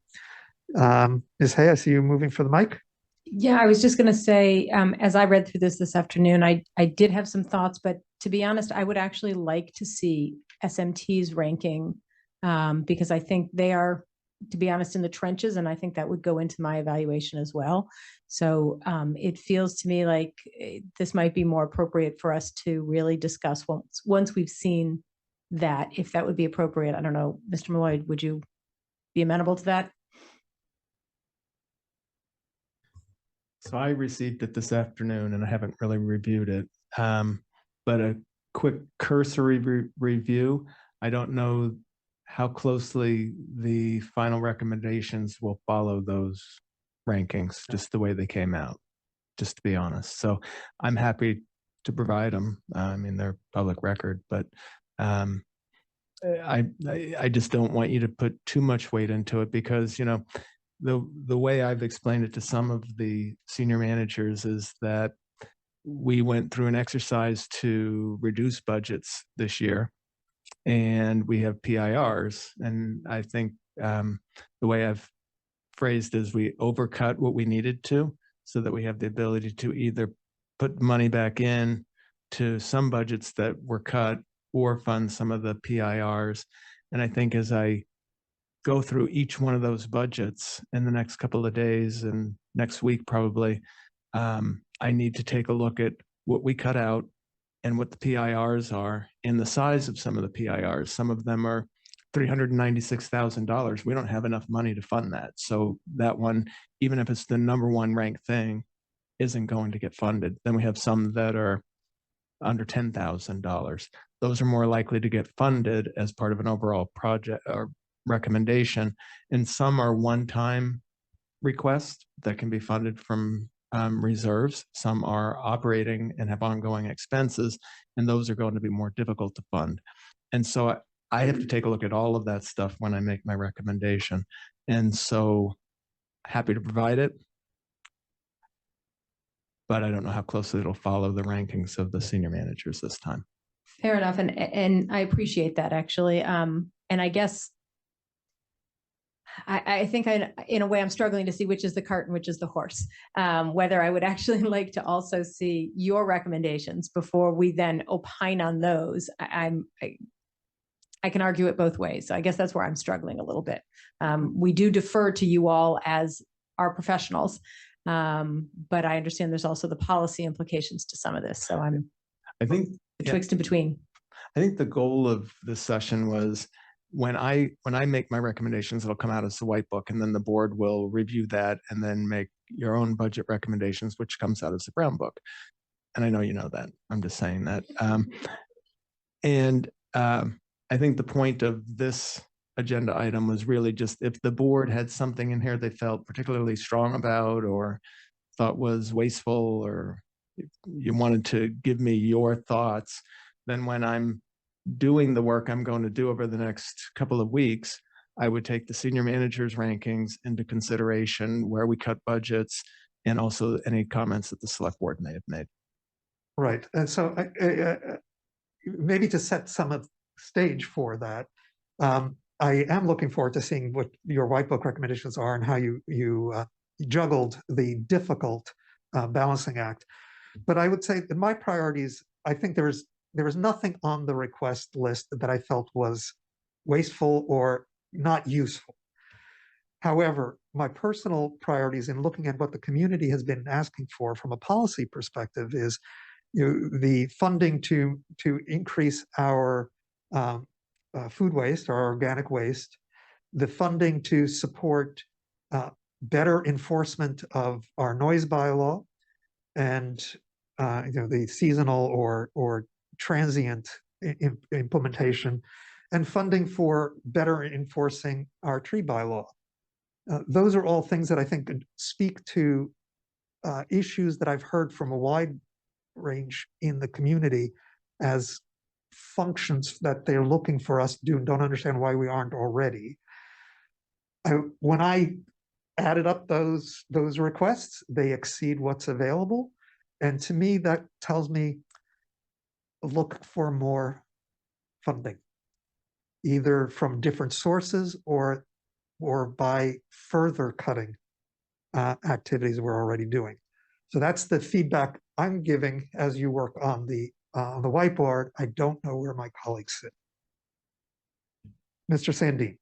Ms. Hay, I see you moving for the mic. Yeah, I was just going to say, as I read through this afternoon, I did have some thoughts, but to be honest, I would actually like to see SMT's ranking, because I think they are, to be honest, in the trenches, and I think that would go into my evaluation as well. So it feels to me like this might be more appropriate for us to really discuss once we've seen that, if that would be appropriate. I don't know, Mr. Malloy, would you be amenable to that? So I received it this afternoon and I haven't really reviewed it. But a quick cursory review. I don't know how closely the final recommendations will follow those rankings, just the way they came out, just to be honest. So I'm happy to provide them. I mean, they're public record, but I just don't want you to put too much weight into it, because, you know, the way I've explained it to some of the senior managers is that we went through an exercise to reduce budgets this year, and we have PIRs. And I think the way I've phrased is we overcut what we needed to, so that we have the ability to either put money back in to some budgets that were cut or fund some of the PIRs. And I think as I go through each one of those budgets in the next couple of days and next week probably, I need to take a look at what we cut out and what the PIRs are and the size of some of the PIRs. Some of them are $396,000. We don't have enough money to fund that. So that one, even if it's the #1 ranked thing, isn't going to get funded. Then we have some that are under $10,000. Those are more likely to get funded as part of an overall project or recommendation. And some are one-time requests that can be funded from reserves. Some are operating and have ongoing expenses, and those are going to be more difficult to fund. And so I have to take a look at all of that stuff when I make my recommendation. And so happy to provide it, but I don't know how closely it'll follow the rankings of the senior managers this time. Fair enough. And I appreciate that, actually. And I guess I think in a way, I'm struggling to see which is the cart and which is the horse. Whether I would actually like to also see your recommendations before we then opine on those. I can argue it both ways. So I guess that's where I'm struggling a little bit. We do defer to you all as our professionals, but I understand there's also the policy implications to some of this. So I think betwixt and between. I think the goal of this session was, when I make my recommendations, it'll come out as the white book, and then the board will review that and then make your own budget recommendations, which comes out as the brown book. And I know you know that. I'm just saying that. I think the point of this agenda item was really just if the board had something in here they felt particularly strong about or thought was wasteful, or you wanted to give me your thoughts, then when I'm doing the work I'm going to do over the next couple of weeks, I would take the senior managers rankings into consideration, where we cut budgets, and also any comments that the select board may have made. Right. And so maybe to set some of the stage for that, I am looking forward to seeing what your white book recommendations are and how you juggled the difficult balancing act. But I would say that my priorities, I think there was nothing on the request list that I felt was wasteful or not useful. However, my personal priorities in looking at what the community has been asking for from a policy perspective is, the funding to increase our food waste, our organic waste, the funding to support better enforcement of our noise bylaw, and the seasonal or transient implementation, and funding for better enforcing our tree bylaw. Those are all things that I think could speak to issues that I've heard from a wide range in the community as functions that they're looking for us to do and don't understand why we aren't already. When I added up those requests, they exceed what's available. And to me, that tells me look for more funding, either from different sources or by further cutting activities we're already doing. So that's the feedback I'm giving as you work on the whiteboard. I don't know where my colleagues sit. Mr. Sandin.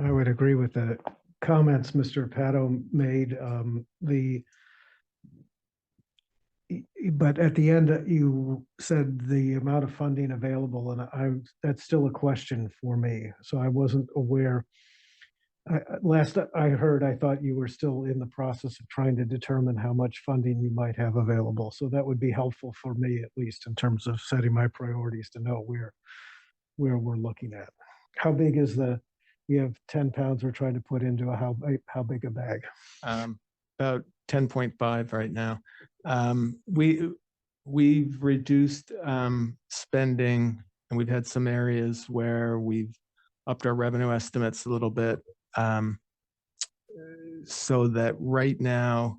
I would agree with the comments Mr. Pato made. But at the end, you said the amount of funding available, and that's still a question for me. So I wasn't aware. Last I heard, I thought you were still in the process of trying to determine how much funding you might have available. So that would be helpful for me, at least in terms of setting my priorities, to know where we're looking at. How big is we have 10 pounds we're trying to put into how big a bag? About 10.5 right now. We've reduced spending, and we've had some areas where we've upped our revenue estimates a little bit. So that right now,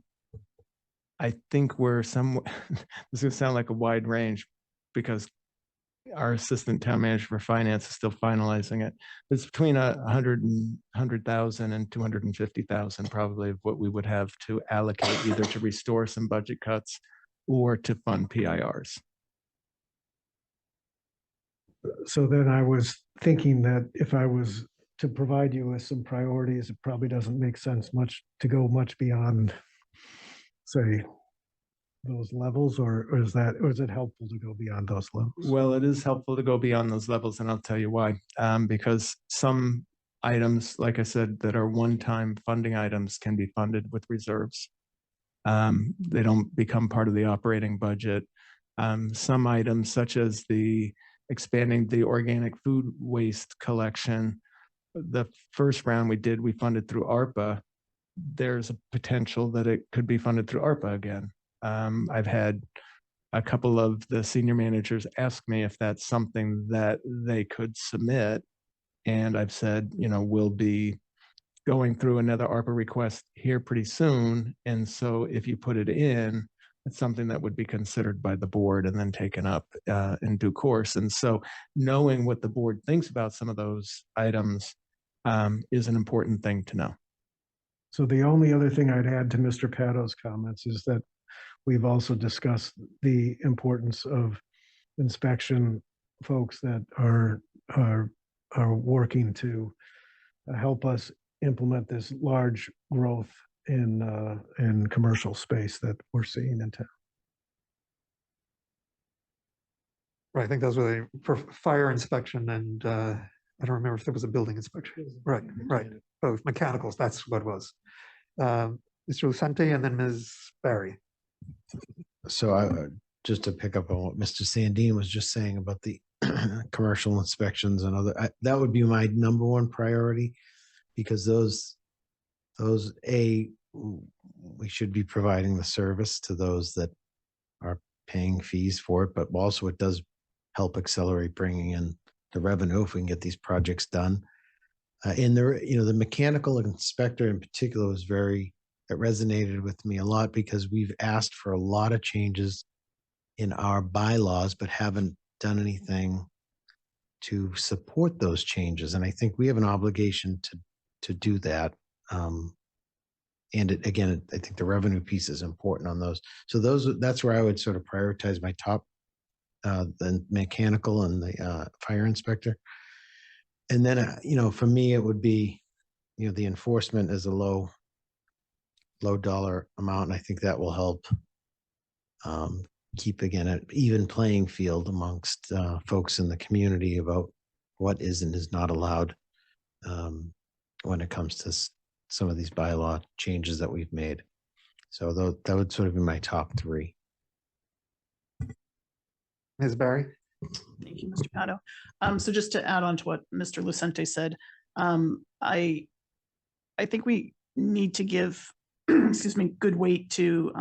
I think we're this is going to sound like a wide range because our assistant town manager for finance is still finalizing it. It's between 100,000 and 250,000 probably of what we would have to allocate either to restore some budget cuts or to fund PIRs. So then I was thinking that if I was to provide you with some priorities, it probably doesn't make sense to go much beyond, say, those levels, or is it helpful to go beyond those levels? Well, it is helpful to go beyond those levels, and I'll tell you why. Because some items, like I said, that are one-time funding items can be funded with reserves. They don't become part of the operating budget. Some items, such as expanding the organic food waste collection, the first round we funded through ARPA. There's a potential that it could be funded through ARPA again. I've had a couple of the senior managers ask me if that's something that they could submit. And I've said, we'll be going through another ARPA request here pretty soon. And so if you put it in, it's something that would be considered by the board and then taken up in due course. And so knowing what the board thinks about some of those items is an important thing to know. So the only other thing I'd add to Mr. Pato's comments is that we've also discussed the importance of inspection folks that are working to help us implement this large growth in commercial space that we're seeing in town. Right, I think those were for fire inspection, and I don't remember if there was a building inspection. Right. Both mechanicals, that's what it was. Mr. Lucente and then Ms. Barry. So just to pick up on what Mr. Sandin was just saying about the commercial inspections and that would be my number one priority, because those we should be providing the service to those that are paying fees for it, but also it does help accelerate bringing in the revenue if we can get these projects done. The mechanical inspector in particular it resonated with me a lot, because we've asked for a lot of changes in our bylaws, but haven't done anything to support those changes. And I think we have an obligation to do that. And again, I think the revenue piece is important on those. So that's where I would sort of prioritize my top, the mechanical and the fire inspector. And then, for me, it would be the enforcement is a low dollar amount, and I think that will help keep, again, an even playing field amongst folks in the community about what is and is not allowed when it comes to some of these bylaw changes that we've made. So that would sort of be my top three. Ms. Barry? Thank you, Mr. Pato. So just to add on to what Mr. Lucente said, I think we need to give, excuse me, good weight to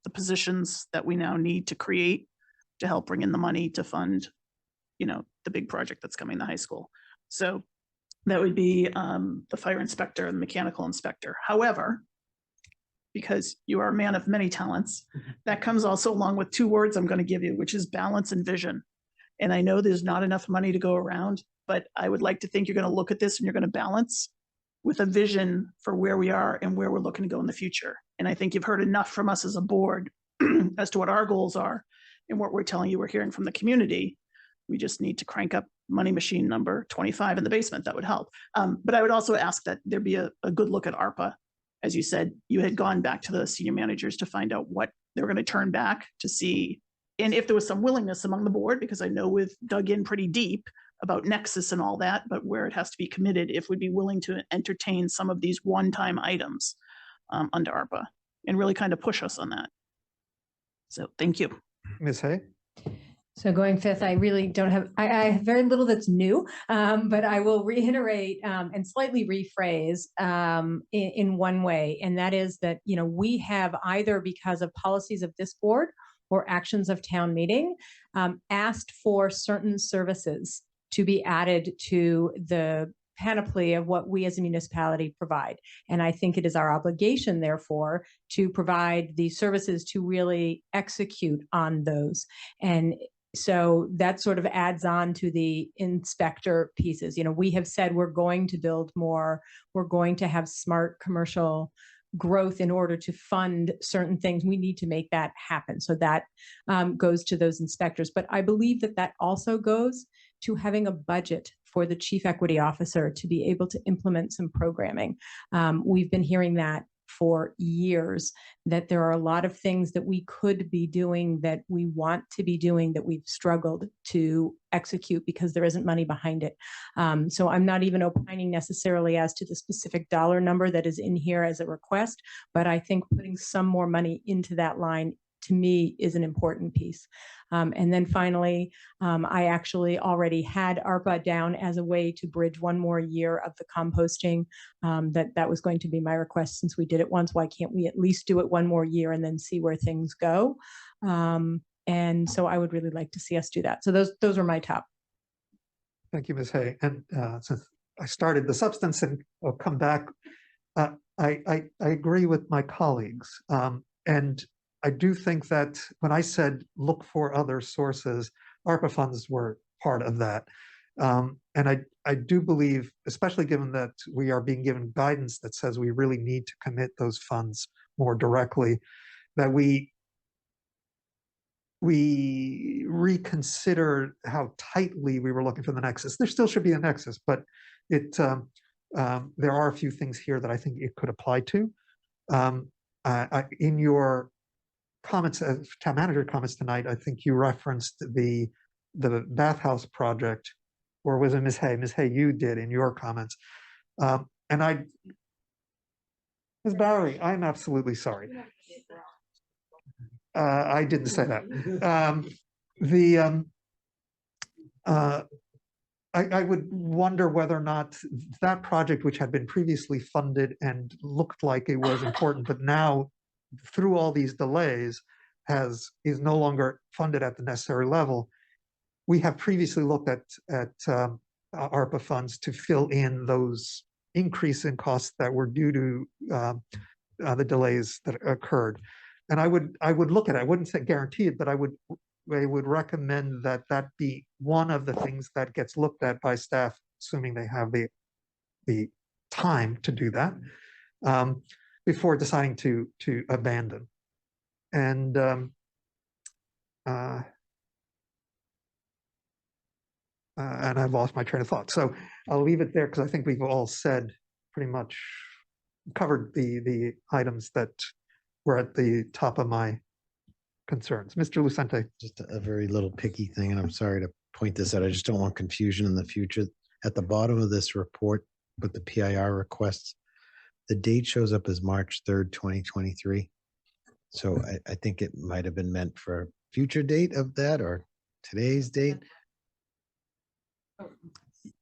the positions that we now need to create to help bring in the money to fund, the big project that's coming to high school. So that would be the fire inspector and the mechanical inspector. However, because you are a man of many talents, that comes also along with two words I'm going to give you, which is balance and vision. And I know there's not enough money to go around, but I would like to think you're going to look at this and you're going to balance with a vision for where we are and where we're looking to go in the future. And I think you've heard enough from us as a board as to what our goals are and what we're telling you we're hearing from the community. We just need to crank up money machine number 25 in the basement. That would help. But I would also ask that there be a good look at ARPA. As you said, you had gone back to the senior managers to find out what they were going to turn back to see. And if there was some willingness among the board, because I know we've dug in pretty deep about Nexus and all that, but where it has to be committed, if we'd be willing to entertain some of these one-time items under ARPA and really kind of push us on that. So thank you. Ms. Hay? So going fifth, I really don't have, I have very little that's new, but I will reiterate and slightly rephrase in one way. And that is that, we have either because of policies of this board or actions of town meeting, asked for certain services to be added to the panoply of what we as a municipality provide. And I think it is our obligation, therefore, to provide the services to really execute on those. And so that sort of adds on to the inspector pieces. We have said we're going to build more, we're going to have smart commercial growth in order to fund certain things. We need to make that happen. So that goes to those inspectors. But I believe that also goes to having a budget for the chief equity officer to be able to implement some programming. We've been hearing that for years, that there are a lot of things that we could be doing, that we want to be doing, that we've struggled to execute because there isn't money behind it. So I'm not even opining necessarily as to the specific dollar number that is in here as a request, but I think putting some more money into that line to me is an important piece. And then finally, I actually already had ARPA down as a way to bridge one more year of the composting. That was going to be my request since we did it once. Why can't we at least do it one more year and then see where things go? And so I would really like to see us do that. So those are my top. Thank you, Ms. Hay. And since I started the substance and I'll come back, I agree with my colleagues. And I do think that when I said look for other sources, ARPA funds were part of that. And I do believe, especially given that we are being given guidance that says we really need to commit those funds more directly, that we reconsider how tightly we were looking for the nexus. There still should be a nexus, but there are a few things here that I think it could apply to. In your comments, town manager comments tonight, I think you referenced the bathhouse project, or was it Ms. Hay? Ms. Hay, you did in your comments. And Ms. Barry, I'm absolutely sorry. I didn't say that. I would wonder whether or not that project, which had been previously funded and looked like it was important, but now through all these delays is no longer funded at the necessary level. We have previously looked at ARPA funds to fill in those increase in costs that were due to the delays that occurred. And I would look at it. I wouldn't say guarantee it, but I would recommend that be one of the things that gets looked at by staff, assuming they have the time to do that, before deciding to abandon. And I've lost my train of thought. So I'll leave it there because I think we've all said pretty much covered the items that were at the top of my concerns. Mr. Lucente. Just a very little picky thing, and I'm sorry to point this out. I just don't want confusion in the future. At the bottom of this report with the PIR requests, the date shows up as March 3rd, 2023. So I think it might have been meant for a future date of that or today's date.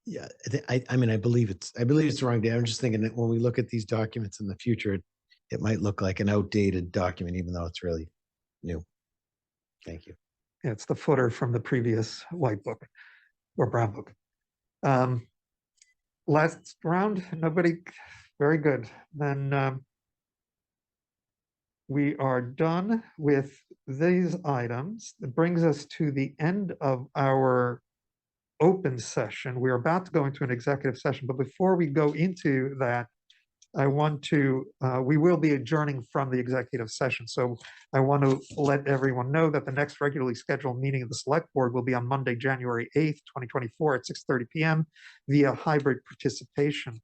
Yeah, I mean, I believe it's the wrong date. I'm just thinking that when we look at these documents in the future, it might look like an outdated document, even though it's really new. Thank you. Yeah, it's the footer from the previous white book or brown book. Last round, nobody, very good. Then we are done with these items. It brings us to the end of our open session. We're about to go into an executive session, but before we go into that, I want to, we will be adjourning from the executive session. So I want to let everyone know that the next regularly scheduled meeting of the select board will be on Monday, January 8th, 2024 at 6:30 p.m. via hybrid participation.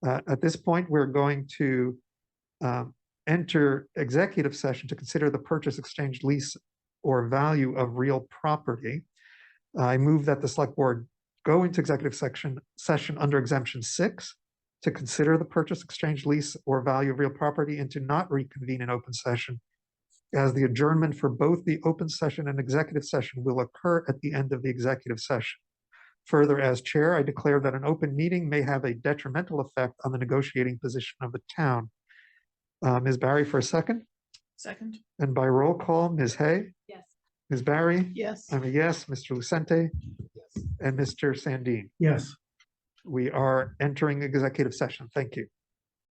At this point, we're going to enter executive session to consider the purchase, exchange, lease, or value of real property. I move that the select board go into executive session under exemption 6 to consider the purchase, exchange, lease, or value of real property and to not reconvene in open session, as the adjournment for both the open session and executive session will occur at the end of the executive session. Further, as chair, I declare that an open meeting may have a detrimental effect on the negotiating position of the town. Ms. Barry for a second. Second. And by roll call, Ms. Hay. Yes. Ms. Barry. Yes. I'm a yes. Mr. Lucente. Yes. And Mr. Sandin. Yes. We are entering executive session. Thank you.